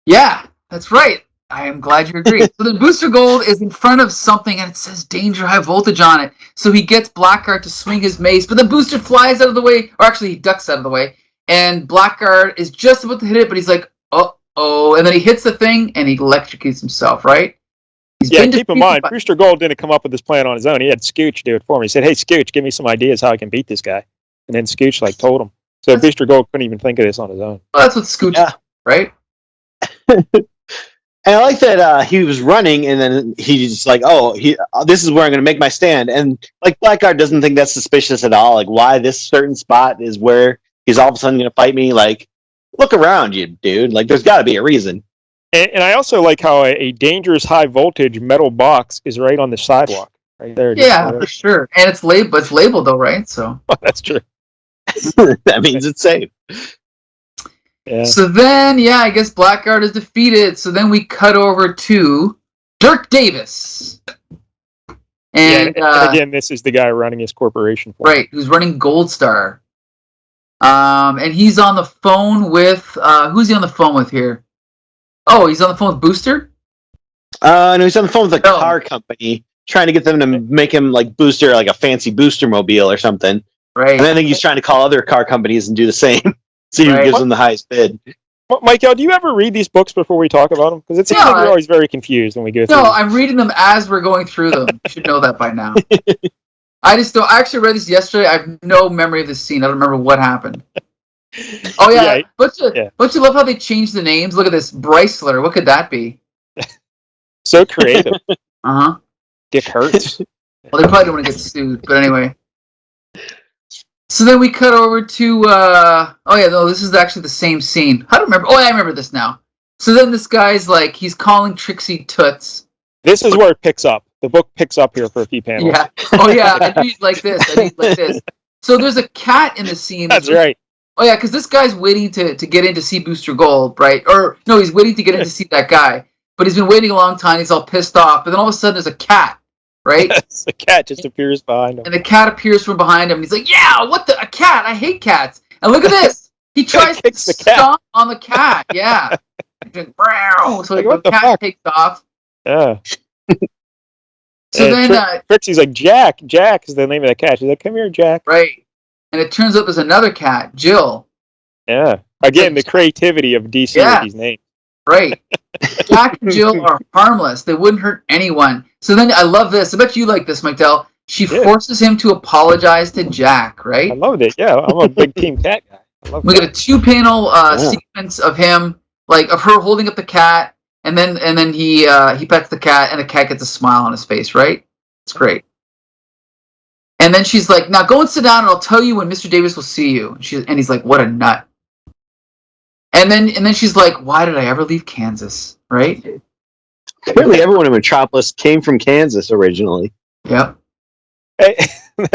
yeah, that's right. I am glad you agree. So then Booster Gold is in front of something and it says danger high voltage on it. So he gets Blackguard to swing his mace, but the booster flies out of the way, or actually he ducks out of the way, and Blackguard is just about to hit it, but he's like, uh-oh, and then he hits the thing and he electrocutes himself, right? Keep in mind, Booster Gold didn't come up with this plan on his own. He had Scooch do it for him. He said, hey, Scooch, give me some ideas how I can beat this guy. And then Scooch told him. So Booster Gold couldn't even think of this on his own. Well, that's what Scooch did, right? And I like that he was running, and then he's like, this is where I'm going to make my stand. And, Blackguard doesn't think that's suspicious at all. Why this certain spot is where he's all of a sudden going to fight me? Look around you, dude. There's got to be a reason. And I also like how a dangerous high voltage metal box is right on the sidewalk. Right there. Yeah, for sure. And it's labeled, though, right? So that's true. That means it's safe. Yeah. So then, I guess Blackguard is defeated. So then we cut over to Dirk Davis. And again, this is the guy running his corporation for him. Right, who's running Gold Star. And he's on the phone with, who's he on the phone with here? Oh, he's on the phone with Booster? No, he's on the phone with a car company, trying to get them to make him, Booster, a fancy Booster mobile or something. Right. And I think he's trying to call other car companies and do the same. See who gives them the highest bid. Michael, do you ever read these books before we talk about them? Because it seems like we're always very confused when we go through them. No, I'm reading them as we're going through them. You should know that by now. I actually read this yesterday. I have no memory of this scene. I don't remember what happened. Oh, yeah. Don't you love how they changed the names? Look at this. Bryceler. What could that be? So creative. Uh-huh. Dick Hurts. Well, they probably don't want to get sued. But anyway. So then we cut over to, this is actually the same scene. I don't remember. Oh, I remember this now. So then this guy's he's calling Trixie Toots. This is where it picks up. The book picks up here for a few panels. Yeah. Oh, yeah. I need like this. So there's a cat in the scene. That's right. Oh, yeah, because this guy's waiting to get in to see Booster Gold, right? Or, no, he's waiting to get in to see that guy. But he's been waiting a long time. He's all pissed off. But then all of a sudden there's a cat. Right? The cat just appears behind him. And the cat appears from behind him. And he's like, yeah, what the? A cat. I hate cats. And look at this. He tries to stomp on the cat. Yeah. So the cat takes off. Yeah. So then Trixie's like, Jack. Jack is the name of the cat. She's like, come here, Jack. Right. And it turns out there's another cat, Jill. Yeah. Again, the creativity of DC with these names. Right. Jack and Jill are harmless. They wouldn't hurt anyone. So then I love this. I bet you like this, Mike Dell. She forces him to apologize to Jack, right? I loved it. Yeah, I'm a big Team Cat guy. We get a 2-panel sequence of him, of her holding up the cat, and then he pets the cat, and the cat gets a smile on his face, right? It's great. And then she's like, now go and sit down, and I'll tell you when Mr. Davis will see you. And he's like, what a nut. And then she's like, why did I ever leave Kansas, right? Apparently everyone in Metropolis came from Kansas originally. Yep. Well,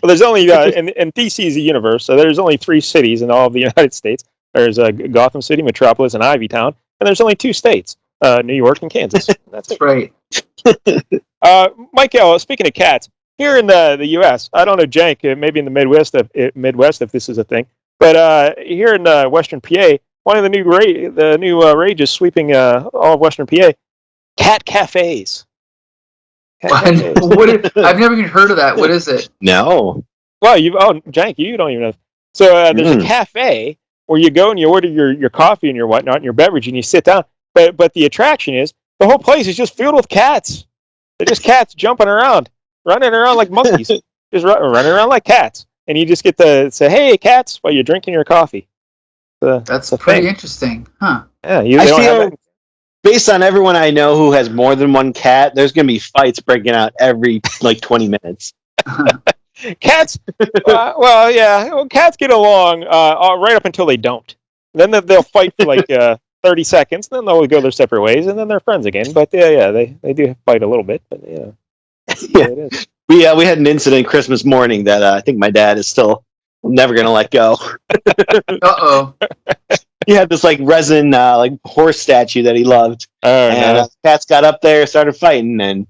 there's only, and DC is a universe, so there's only 3 cities in all of the United States. There's Gotham City, Metropolis, and Ivytown. And there's only 2 states, New York and Kansas. That's right. Michael, speaking of cats, here in the U.S., I don't know, Jank, maybe in the Midwest if this is a thing, but here in Western PA, one of the new rages sweeping all of Western PA, cat cafes. I've never even heard of that. What is it? No. Well, Jank, you don't even know. So there's a cafe where you go and you order your coffee and your whatnot and your beverage and you sit down. But the attraction is the whole place is just filled with cats. They're just cats jumping around, running around like monkeys, just running around like cats. And you just get to say, "Hey, cats," while you're drinking your coffee. That's pretty interesting, huh? Yeah, I feel based on everyone I know who has more than one cat, there's going to be fights breaking out every 20 minutes. Cats, cats get along right up until they don't. Then they'll fight for 30 seconds, then they'll go their separate ways, and then they're friends again. But they do fight a little bit. But yeah, it is. We had an incident Christmas morning that I think my dad is still never going to let go. Uh-oh. He had this resin horse statue that he loved. Oh, and no. cats got up there, started fighting, and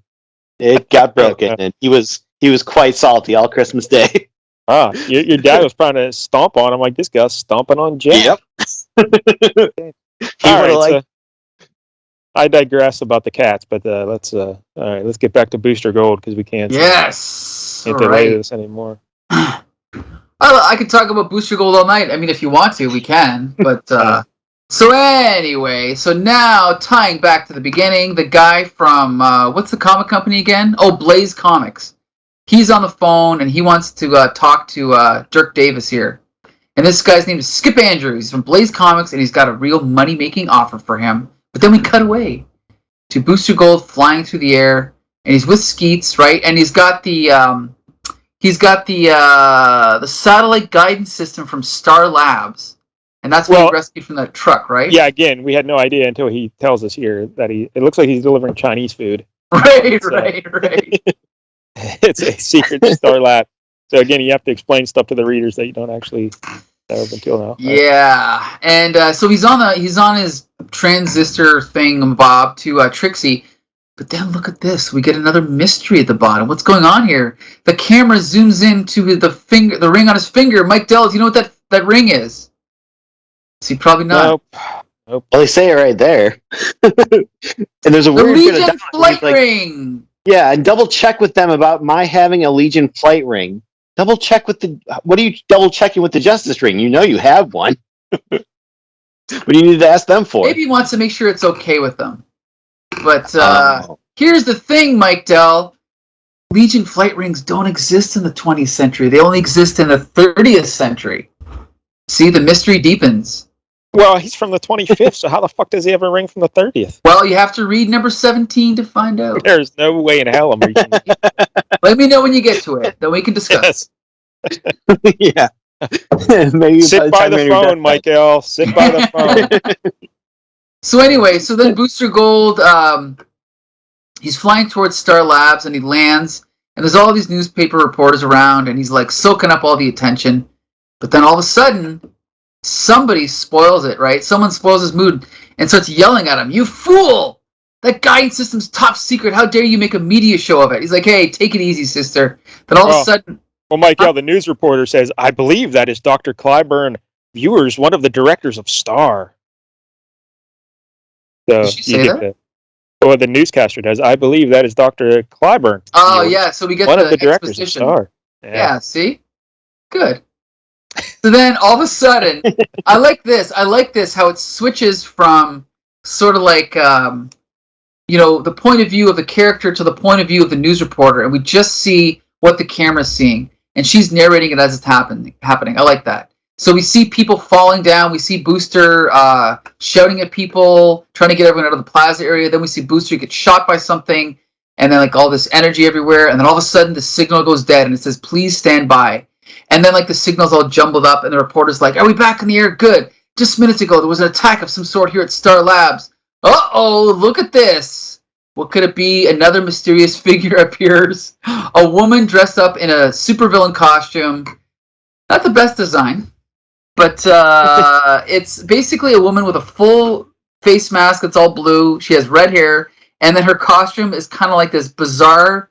It got broken, and he was quite salty all Christmas Day. Ah, your dad was trying to stomp on him like this guy's stomping on Jack. Yep. He All would have right, liked. I digress about the cats, but let's get back to Booster Gold because we can't All delay right. this anymore. I could talk about Booster Gold all night. I mean, if you want to, we can. But so anyway, so now tying back to the beginning, the guy from what's the comic company again? Oh, Blaze Comics. He's on the phone and he wants to talk to Dirk Davis here. And this guy's name is Skip Andrews. He's from Blaze Comics and he's got a real money-making offer for him. But then we cut away to Booster Gold flying through the air, and he's with Skeets, right? And he's got the satellite guidance system from Star Labs, and that's what he rescued from that truck, right? Yeah. Again, we had no idea until he tells us here that it looks like he's delivering Chinese food. Right. It's a secret Star Lab. So again, you have to explain stuff to the readers that you don't actually know until now. Yeah, and so he's on his transistor thing, Bob, to Trixie. But then look at this. We get another mystery at the bottom. What's going on here? The camera zooms into the ring on his finger. Mike Dell, do you know what that ring is? See, probably not. Nope. Well, they say it right there. And there's a weird bit of Legion flight ring. Yeah, and double check with them about my having a Legion flight ring. Double check with what are you double checking with the Justice ring? You know you have one. What do you need to ask them for? Maybe he wants to make sure it's okay with them. But here's the thing, Mike Dell. Legion flight rings don't exist in the 20th century. They only exist in the 30th century. See, the mystery deepens. Well, he's from the 25th, so how the fuck does he have a ring from the 30th? Well, you have to read number 17 to find out. There's no way in hell I'm reaching. Let me know when you get to it. Then we can discuss. Yeah. Maybe sit by the phone, Michael. Sit by the phone. So anyway, then Booster Gold, he's flying towards Star Labs and he lands, and there's all these newspaper reporters around, and he's like soaking up all the attention. But then all of a sudden, somebody spoils it, right? Someone spoils his mood and starts yelling at him. You fool! That guidance system's top secret. How dare you make a media show of it? He's like, hey, take it easy, sister. Then all of a sudden... Well, Michael, the news reporter says, I believe that is Dr. Clyburn Viewers, one of the directors of Star. So Did she say that? Well, the newscaster does. I believe that is Dr. Clyburn. Oh, yeah, so we get one the of the directors exposition. of Star. Yeah, see? Good. So then all of a sudden, I like this how it switches from sort of like the point of view of the character to the point of view of the news reporter, and we just see what the camera's seeing, and she's narrating it as it's happening. I like that. So we see people falling down. We see Booster shouting at people, trying to get everyone out of the plaza area. Then we see Booster get shot by something, and then like all this energy everywhere, and then all of a sudden the signal goes dead, and it says, "Please stand by." And then like the signal's all jumbled up, and the reporter's like, "Are we back in the air? Good. Just minutes ago, there was an attack of some sort here at Star Labs. Uh-oh, look at this. What could it be? Another mysterious figure appears. A woman dressed up in a supervillain costume. Not the best design, but it's basically a woman with a full face mask that's all blue. She has red hair, and then her costume is kind of like this bizarre,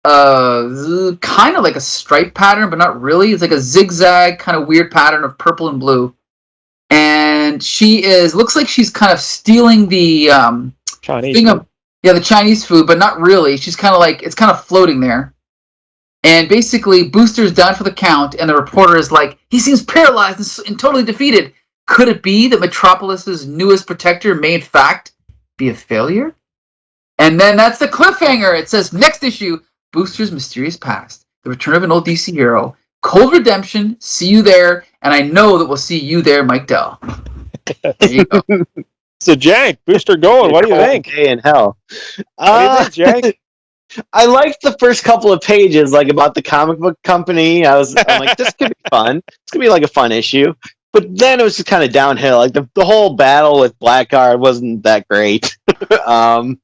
kind of like a stripe pattern, but not really. It's like a zigzag kind of weird pattern of purple and blue. And looks like she's kind of stealing the Chinese thing of, the Chinese food, but not really. She's kind of like, it's kind of floating there. And basically, Booster's down for the count, and the reporter is like, he seems paralyzed and totally defeated. Could it be that Metropolis's newest protector may in fact be a failure? And then that's the cliffhanger. It says, next issue, Booster's Mysterious Past, the return of an old DC hero, Cold Redemption, see you there, and I know that we'll see you there, Mike Dell. There you go. So, Jank, Booster Gold, what do you think? Day in hell. What do you think, Jank? I liked the first couple of pages, like about the comic book company. I'm like, this could be fun. It's gonna be like a fun issue. But then it was just kind of downhill. Like the whole battle with Blackguard wasn't that great. And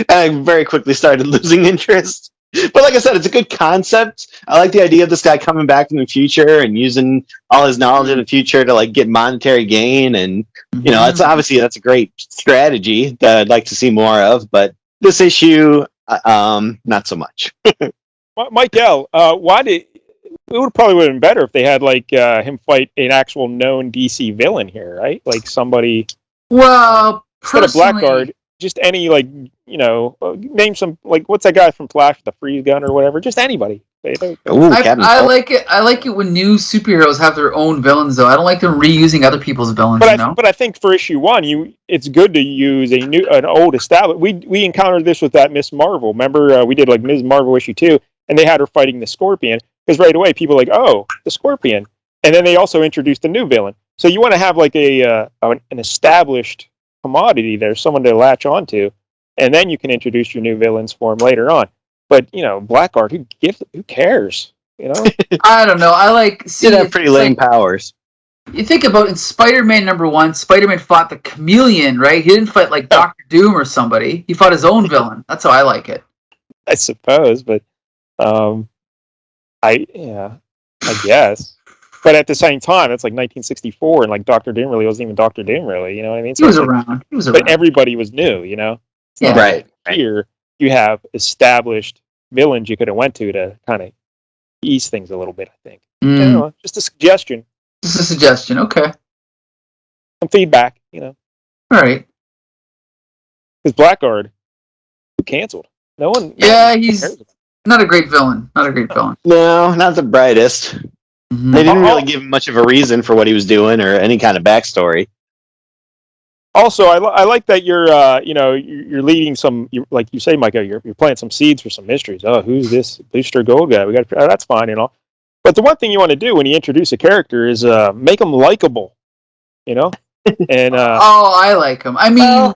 I very quickly started losing interest. But like I said, it's a good concept. I like the idea of this guy coming back from the future and using all his knowledge of the future to like get monetary gain, and that's a great strategy that I'd like to see more of. But this issue, Not so much. Mike L, why did it would probably would have been better if they had like him fight an actual known DC villain here, right? Like somebody Well, instead of personally, Blackguard, just any like name some like what's that guy from Flash with the freeze gun or whatever? Just anybody. Ooh, Captain I Falcon. like it. I like it when new superheroes have their own villains, though. I don't like them reusing other people's villains. But I think for issue 1, it's good to use an old established. We encountered this with that Miss Marvel. Remember, we did like Ms. Marvel issue 2, and they had her fighting the Scorpion because right away people were like, oh, the Scorpion, and then they also introduced a new villain. So you want to have like an established commodity there, someone to latch onto, and then you can introduce your new villains for them later on. But Blackguard, who cares? I don't know. I like Did have pretty lame powers. You think about in Spider-Man #1, Spider-Man fought the Chameleon, right? He didn't fight like Doctor Doom or somebody. He fought his own villain. That's how I like it. I suppose, but I guess. But at the same time, it's like 1964, and like Doctor Doom really wasn't even Doctor Doom, really. You know what I mean? He was around. But everybody was new. Yeah. Right. Here you have established villains you could have went to kind of ease things a little bit. I think. Just a suggestion. Just a suggestion. Okay. Some feedback. All right. Because Blackguard, who canceled? No one. Yeah, he's not a great villain. No, not the brightest. Mm-hmm. They didn't really give him much of a reason for what he was doing or any kind of backstory. Also, I like that you're leading some, like you say, Micah, you're planting some seeds for some mysteries. Oh, who's this Booster Gold guy? That's fine and all. But the one thing you want to do when you introduce a character is make them likable, And I like him. I mean,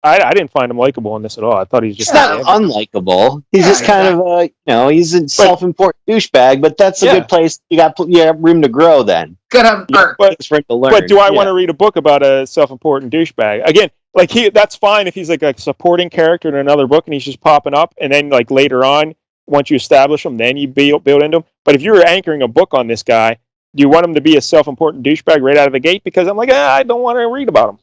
I didn't find him likable in this at all. I thought he's just not unlikable. He's just kind of he's a self-important douchebag. But that's a good place. You have room to grow. Then gotta have art. For him to learn. But do I want to read a book about a self-important douchebag again? Like that's fine if he's like a supporting character in another book and he's just popping up, and then like later on, once you establish him, then you build into him. But if you were anchoring a book on this guy, do you want him to be a self-important douchebag right out of the gate? Because I'm like, I don't want to read about him.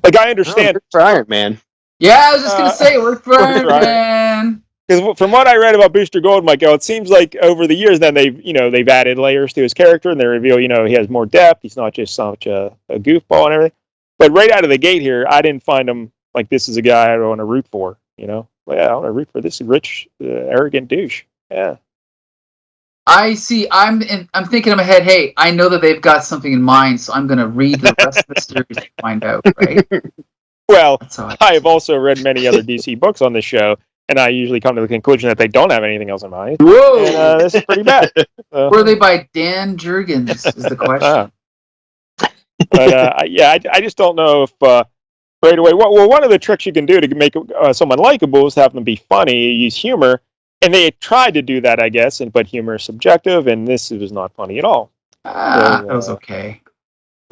Like I understand for Iron Man. Yeah, I was just gonna say it worked for Iron Man. Because from what I read about Booster Gold, Michael, it seems like over the years, then they've added layers to his character, and they reveal he has more depth. He's not just such a goofball and everything. But right out of the gate here, I didn't find him like this is a guy I want to root for. Like, I want to root for this rich, arrogant douche. Yeah. I see. I'm thinking in my head, hey, I know that they've got something in mind, so I'm going to read the rest of the series to find out, right? Well, I have also read many other DC books on this show, and I usually come to the conclusion that they don't have anything else in mind. Whoa! And, this is pretty bad. Were they by Dan Jurgens, is the question. But, I just don't know if right away. Well, one of the tricks you can do to make someone likable is to have them be funny, use humor. And they tried to do that, I guess, but humor is subjective, and this was not funny at all. That was okay.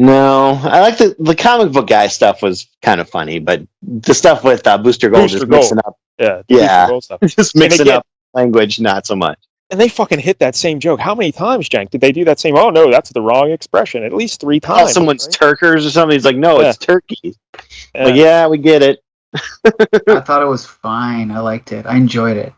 No, I like the comic book guy stuff was kind of funny, but the stuff with Booster Gold mixing up. Yeah. Gold stuff. Just mixing up language, not so much. And they fucking hit that same joke. How many times, Jank, did they do that same? Oh no, that's the wrong expression. At least 3 times. Oh, someone's right? Turkers or something. He's like, no, it's turkey. Yeah. Like, we get it. I thought it was fine. I liked it. I enjoyed it.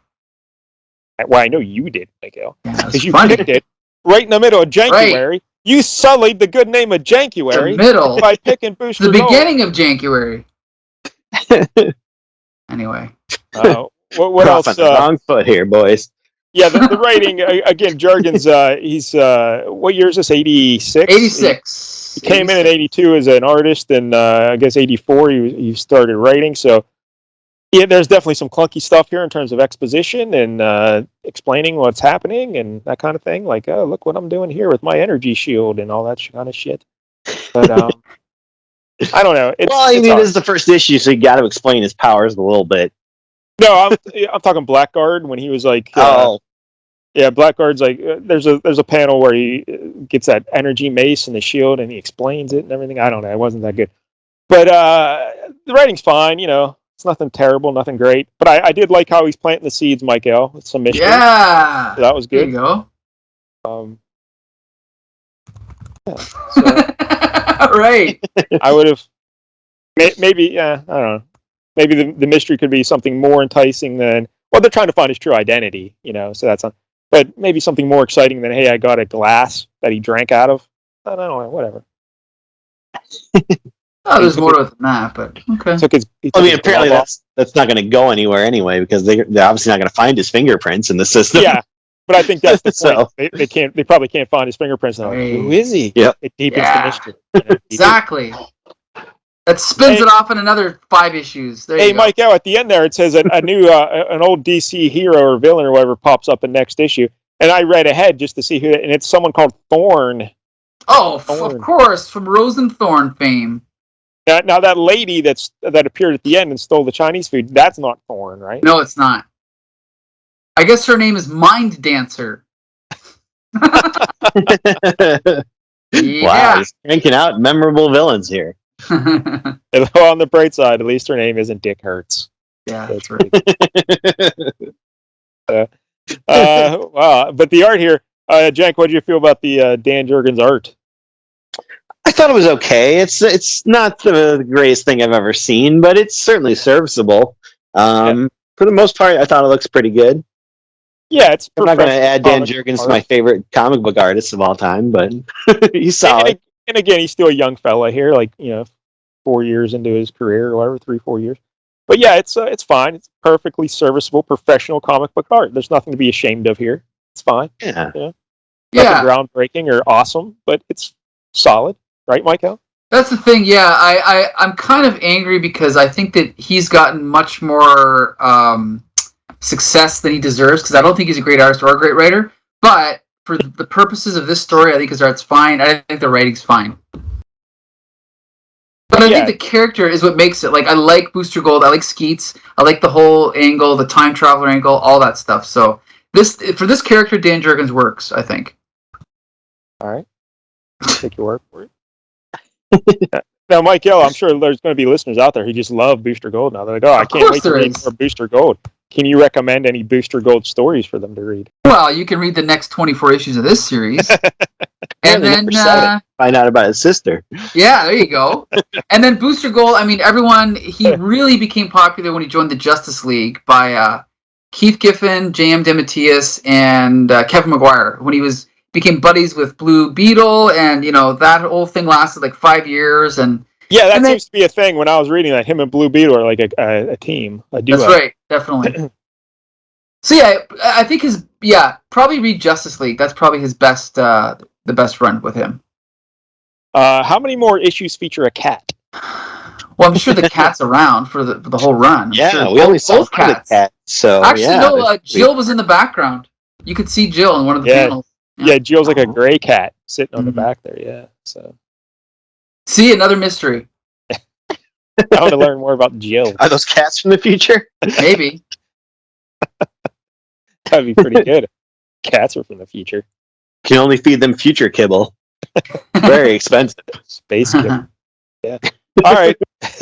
Well, I know you did, Miguel. Because you picked it right in the middle of Jankuary. Right. You sullied the good name of Jankuary by picking Booster The beginning of Jankuary. Anyway. What else? On the wrong foot here, boys. Yeah, the writing, again, Jurgens, he's, what year is this, 86? 86. He came in 82 as an artist, and I guess 84 he started writing, so yeah, there's definitely some clunky stuff here in terms of exposition and explaining what's happening and that kind of thing. Like, oh, look what I'm doing here with my energy shield and all that kind of shit. But I don't know. It is the first issue, so you got to explain his powers a little bit. No, I'm talking Blackguard when he was like, yeah, Blackguard's like, there's a panel where he gets that energy mace and the shield and he explains it and everything. I don't know. It wasn't that good, but the writing's fine. It's nothing terrible, nothing great. But I did like how he's planting the seeds, Michael, with some mystery. Yeah. So that was good. There you go. Right. I would have maybe, I don't know. Maybe the mystery could be something more enticing than Well, they're trying to find his true identity, so that's on. But maybe something more exciting than, hey, I got a glass that he drank out of. I don't know, whatever. Oh, there's more to it than that, but okay. Apparently that's not going to go anywhere anyway, because they're obviously not going to find his fingerprints in the system. Yeah, but I think that's the point. So, they probably can't find his fingerprints. Like, who is he? Yep. It deepens the mystery. Exactly. That spins it off in another 5 issues. There you go. Mike, at the end there, it says a new, an old DC hero or villain or whatever pops up in next issue. And I read ahead just to see who, and it's someone called Thorn. Oh, Thorn. Of course, from Rose and Thorn fame. Now that lady that appeared at the end and stole the Chinese food, that's not Thorn, right? No, it's not. I guess her name is Mind Dancer. Wow, he's cranking out memorable villains here. On the bright side, at least her name isn't Dick Hertz. Yeah, that's right. Wow, but the art here, Jank, what did you feel about the Dan Jurgens art? I thought it was okay. It's not the greatest thing I've ever seen, but it's certainly serviceable. For the most part, I thought it looks pretty good. Yeah, it's. I'm not going to add Dan Jurgens to my favorite comic book artist of all time, but he's solid. And again, he's still a young fella here, 4 years into his career or whatever, 3-4 years. But yeah, it's fine. It's perfectly serviceable, professional comic book art. There's nothing to be ashamed of here. It's fine. Yeah. Nothing groundbreaking or awesome, but it's solid. Right, Michael? That's the thing, yeah. I'm kind of angry because I think that he's gotten much more success than he deserves, because I don't think he's a great artist or a great writer. But for the purposes of this story, I think his art's fine. I think the writing's fine. But I think the character is what makes it. Like, I like Booster Gold, I like Skeets, I like the whole angle, the time traveler angle, all that stuff. So for this character, Dan Jurgens works, I think. All right. Take your word for it. Now, Michael, I'm sure there's going to be listeners out there who just love Booster Gold now. They're like, I can't wait to read more Booster Gold. Can you recommend any Booster Gold stories for them to read? Well, you can read the next 24 issues of this series. And then find out about his sister. Yeah, there you go. And then Booster Gold, he really became popular when he joined the Justice League by Keith Giffen, J.M. DeMatteis, and Kevin Maguire, when he became buddies with Blue Beetle, and that whole thing lasted like 5 years. And that seems to be a thing. When I was reading that, him and Blue Beetle are like a team, a duo. That's right, definitely. So yeah, I think probably read Justice League. That's probably his best, the best run with him. How many more issues feature a cat? Well, I'm sure the cat's around for the whole run. Yeah, we only saw the cat. So actually, no. Jill was in the background. You could see Jill in one of the panels. Yeah, Jill's like a gray cat sitting on the back there. Yeah, so. See, another mystery. I want to learn more about Jill. Are those cats from the future? Maybe. That'd be pretty good. Cats are from the future. Can only feed them future kibble. Very expensive. Space kibble. Yeah. All right.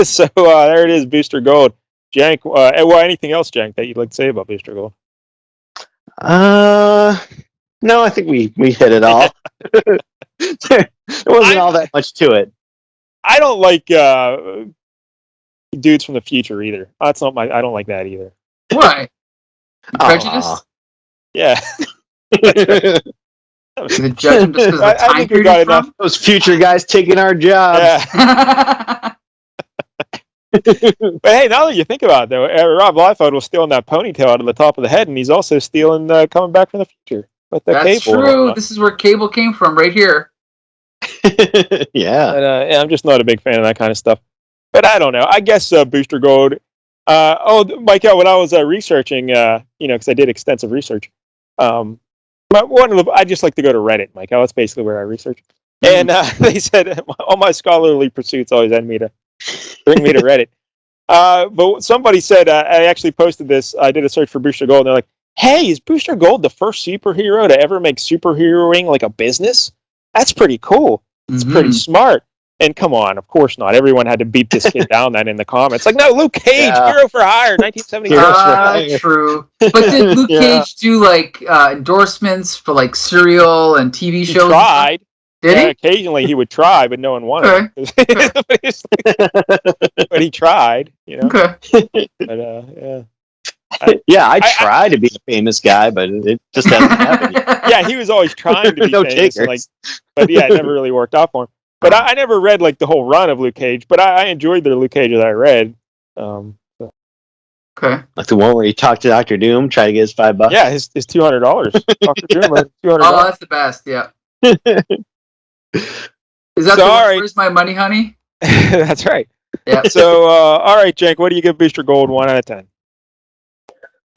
So there it is, Booster Gold. Jank, anything else, Jank, that you'd like to say about Booster Gold? No, I think we hit it all. There wasn't all that much to it. I don't like dudes from the future either. That's not I don't like that either. Why? Prejudice? Yeah. The judge him just because of the time period got enough. Those future guys taking our jobs. Yeah. But hey, now that you think about it, though, Rob Liefeld was stealing that ponytail out of the top of the head, and he's also stealing Coming Back from the Future. That's true. This is where Cable came from, right here. Yeah. And, I'm just not a big fan of that kind of stuff. But I don't know. I guess Booster Gold. Michael, when I was researching, because I did extensive research, I just like to go to Reddit, Michael. That's basically where I research. And they said all my scholarly pursuits always end me to bring me to Reddit. But somebody said, I actually posted this. I did a search for Booster Gold, and they're like, hey, is Booster Gold the first superhero to ever make superheroing like a business? That's pretty cool. It's pretty smart. And come on, of course not. Everyone had to beat this kid down then in the comments. Like, no, Luke Cage, Hero for Hire, 1975. True. But did Luke Cage do endorsements for cereal and TV shows? He tried. Did he? Occasionally he would try, but no one wanted it. But he tried, Okay. But yeah. Yeah, I try to be a famous guy, but it just doesn't happen. Yeah, he was always trying to be No famous, takers. but yeah, it never really worked out for him. But I never read like the whole run of Luke Cage, but I enjoyed the Luke Cage that I read. So. Okay. Like the one where he talked to Doctor Doom, try to get his $5. Yeah, his $200. Doctor Doom, $200. Oh, that's the best. Yeah. Is that So, the all one? right. Where's my money, honey? That's right. Yeah. So, all right, Jank, what do you give Booster Gold 1 out of 10?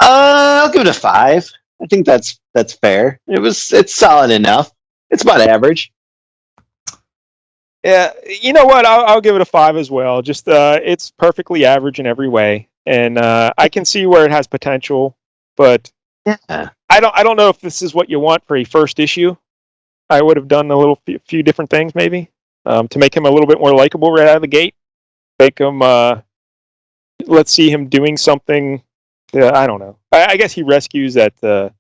I'll give it a 5. I think that's fair. It's solid enough. It's about average. Yeah, you know what? I'll give it a 5 as well. Just it's perfectly average in every way, and I can see where it has potential, but Yeah. I don't know if this is what you want for a first issue. I would have done a little few different things maybe to make him a little bit more likable right out of the gate. Make him let's see him doing something. I don't know. I guess he rescues that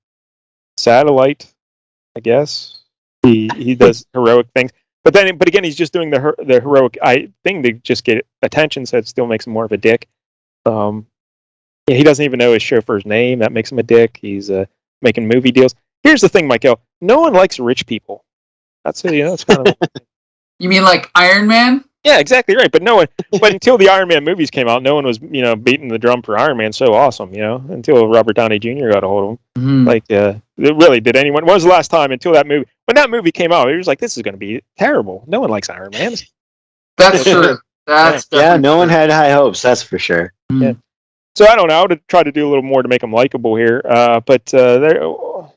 satellite. I guess he does heroic things, but again he's just doing the heroic thing to just get attention. So it still makes him more of a dick. Yeah, he doesn't even know his chauffeur's name. That makes him a dick. He's making movie deals. Here's the thing, Michael. No one likes rich people. That's that's kind of. You mean like Iron Man? Yeah, exactly right. But no one. But until the Iron Man movies came out, no one was beating the drum for Iron Man so awesome. Until Robert Downey Jr. got a hold of him. Mm-hmm. Like, really, did anyone? When was the last time until that movie? When that movie came out, it was like, this is going to be terrible. No one likes Iron Man. That's true. That's No one had high hopes. That's for sure. Yeah. So I don't know. I would try to do a little more to make him likable here. But there,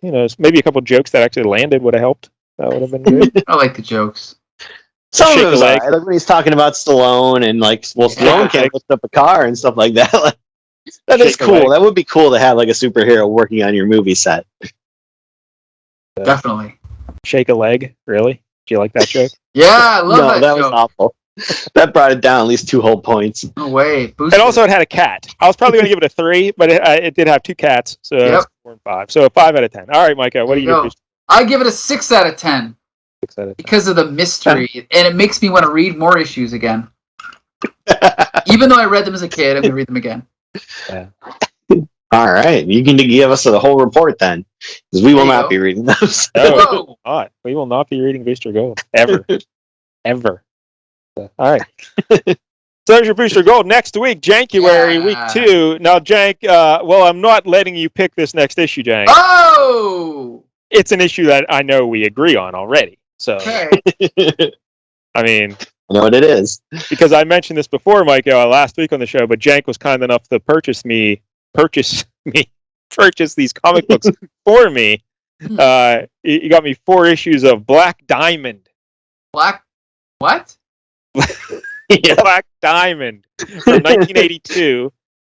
maybe a couple jokes that actually landed would have helped. That would have been good. I like the jokes. Some of Shake it was a leg. alright. Like when he's talking about Stallone and Stallone can't lift up a car and stuff like that. Like, that is Shake a cool. leg. That would be cool to have like a superhero working on your movie set. Definitely. Shake a leg. Really? Do you like that joke? Yeah, I love that was joke. awful. That brought it down at least 2 whole points. No way. And also, it had a cat. I was probably going to give it a 3, but it did have 2 cats, so it's 4 and 5. So a 5 out of 10. All right, Micah, what do you give? I give it a 6 out of 10. 6 out of 10. Because of the mystery, and it makes me want to read more issues again. Even though I read them as a kid, I'm going to read them again. Yeah. All right, you can give us the whole report then, because we will not be reading those. No, not. We will not be reading Booster Gold ever, ever. All right. So there's your Booster Gold. Next week, January, week 2. Now, Jank, I'm not letting you pick this next issue, Jank. Oh! It's an issue that I know we agree on already. So, Okay. I I mean, know what it is. Because I mentioned this before, Mike, last week on the show, but Jank was kind enough to purchase these comic books for me. He got me 4 issues of Black Diamond. What? Black Diamond from 1982.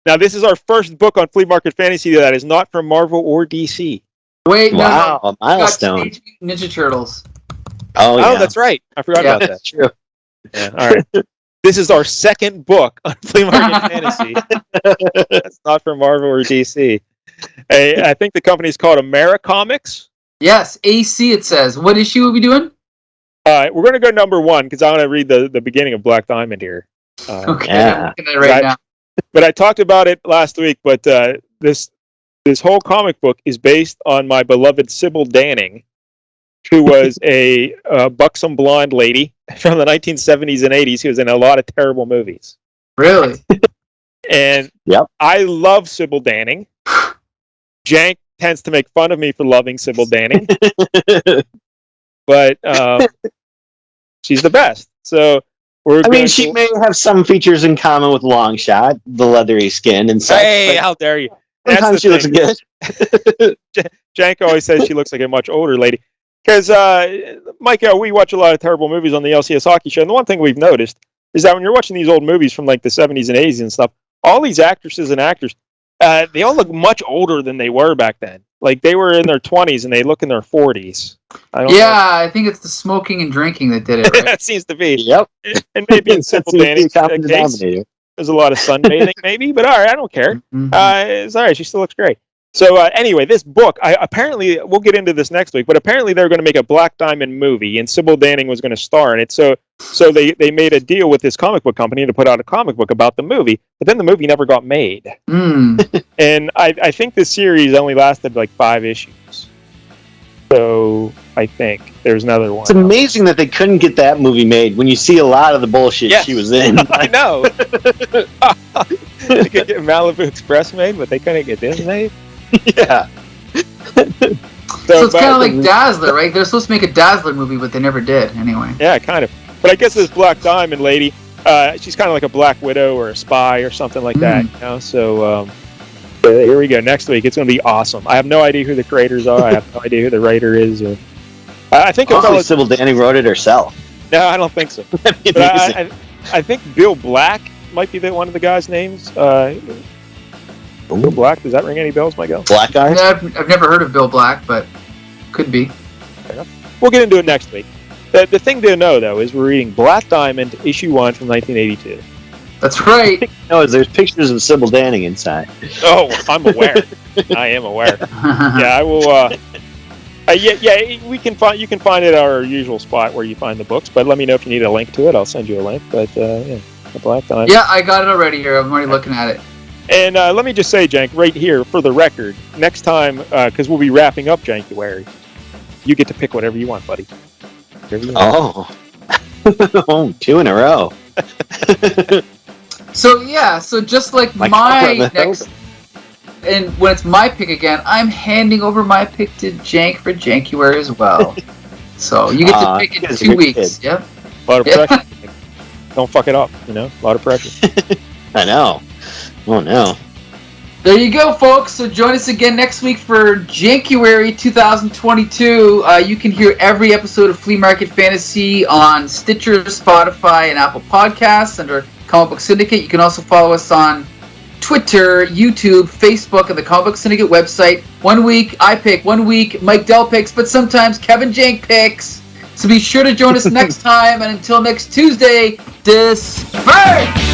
Now, this is our first book on Flea Market Fantasy that is not from Marvel or DC. Wait, wow, no. a milestone. Teenage Mutant Ninja Turtles. Oh, yeah. That's right. I forgot about that. That's true. Yeah, all right. This is our second book on Flea Market Fantasy. That's not from Marvel or DC. I think the company's called Americomics. Yes, AC it says. What issue are we doing? We're going to go number 1 because I want to read the beginning of Black Diamond here. Okay, yeah. I'm looking at it right now. But I talked about it last week, but this whole comic book is based on my beloved Sybil Danning, who was a buxom blonde lady from the 1970s and 80s who was in a lot of terrible movies. Really? And I love Sybil Danning. Jank tends to make fun of me for loving Sybil Danning. But she's the best. So she may have some features in common with Longshot, the leathery skin and such. Hey, how dare you? Sometimes she looks good. Jank always says she looks like a much older lady. Because, Mike, we watch a lot of terrible movies on the LCS Hockey Show, and the one thing we've noticed is that when you're watching these old movies from like the 70s and 80s and stuff, all these actresses and actors, they all look much older than they were back then. Like, they were in their 20s and they look in their 40s. I think it's the smoking and drinking that did it, right? That seems to be. Yep. And maybe in Simple Danning's case, there's a lot of sunbathing, maybe, but all right, I don't care. Mm-hmm. It's all right. She still looks great. So anyway, this book, apparently, we'll get into this next week, but apparently they're going to make a Black Diamond movie, and Sybil Danning was going to star in it. So they made a deal with this comic book company to put out a comic book about the movie, but then the movie never got made. And I think this series only lasted like 5 issues. So I think there's another one. It's amazing that they couldn't get that movie made when you see a lot of the bullshit she was in. I know. They could get Malibu Express made, but they couldn't get this made. Yeah. So it's kind of like Dazzler, right? They're supposed to make a Dazzler movie, but they never did, anyway. Yeah, kind of. But I guess this Black Diamond lady, she's kind of like a Black Widow or a spy or something like that. You know? So here we go. Next week, it's going to be awesome. I have no idea who the creators are. I have no idea who the writer is. Or I think Sybil Danning wrote it herself. No, I don't think so. But I think Bill Black might be one of the guys' names. Bill Black, does that ring any bells, Miguel? Blackguard? Yeah, I've never heard of Bill Black, but could be. We'll get into it next week. The thing to know, though, is we're reading Black Diamond, issue 1 from 1982. That's right. No, there's pictures of Sybil Danning inside. Oh, I'm aware. I am aware. Yeah, I will. We can find. You can find it at our usual spot where you find the books. But let me know if you need a link to it. I'll send you a link. But the Black Diamond. Yeah, I got it already here. I'm already looking at it. And let me just say, Jank, right here for the record, next time, because we'll be wrapping up Jankuary, you get to pick whatever you want, buddy. Oh, 2 in a row. So just like my next, and when it's my pick again, I'm handing over my pick to Jank for Jankuary as well. So you get to pick in 2 weeks. Yep. A lot of pressure. Don't fuck it up. A lot of pressure. I know. Oh no. There you go, folks. So join us again next week for Jankuary 2022. You can hear every episode of Flea Market Fantasy on Stitcher, Spotify, and Apple Podcasts under Comic Book Syndicate. You can also follow us on Twitter, YouTube, Facebook, and the Comic Book Syndicate website. 1 week I pick, 1 week Mike Dell picks, but sometimes Kevin Jank picks. So be sure to join us next time, and until next Tuesday, disperse!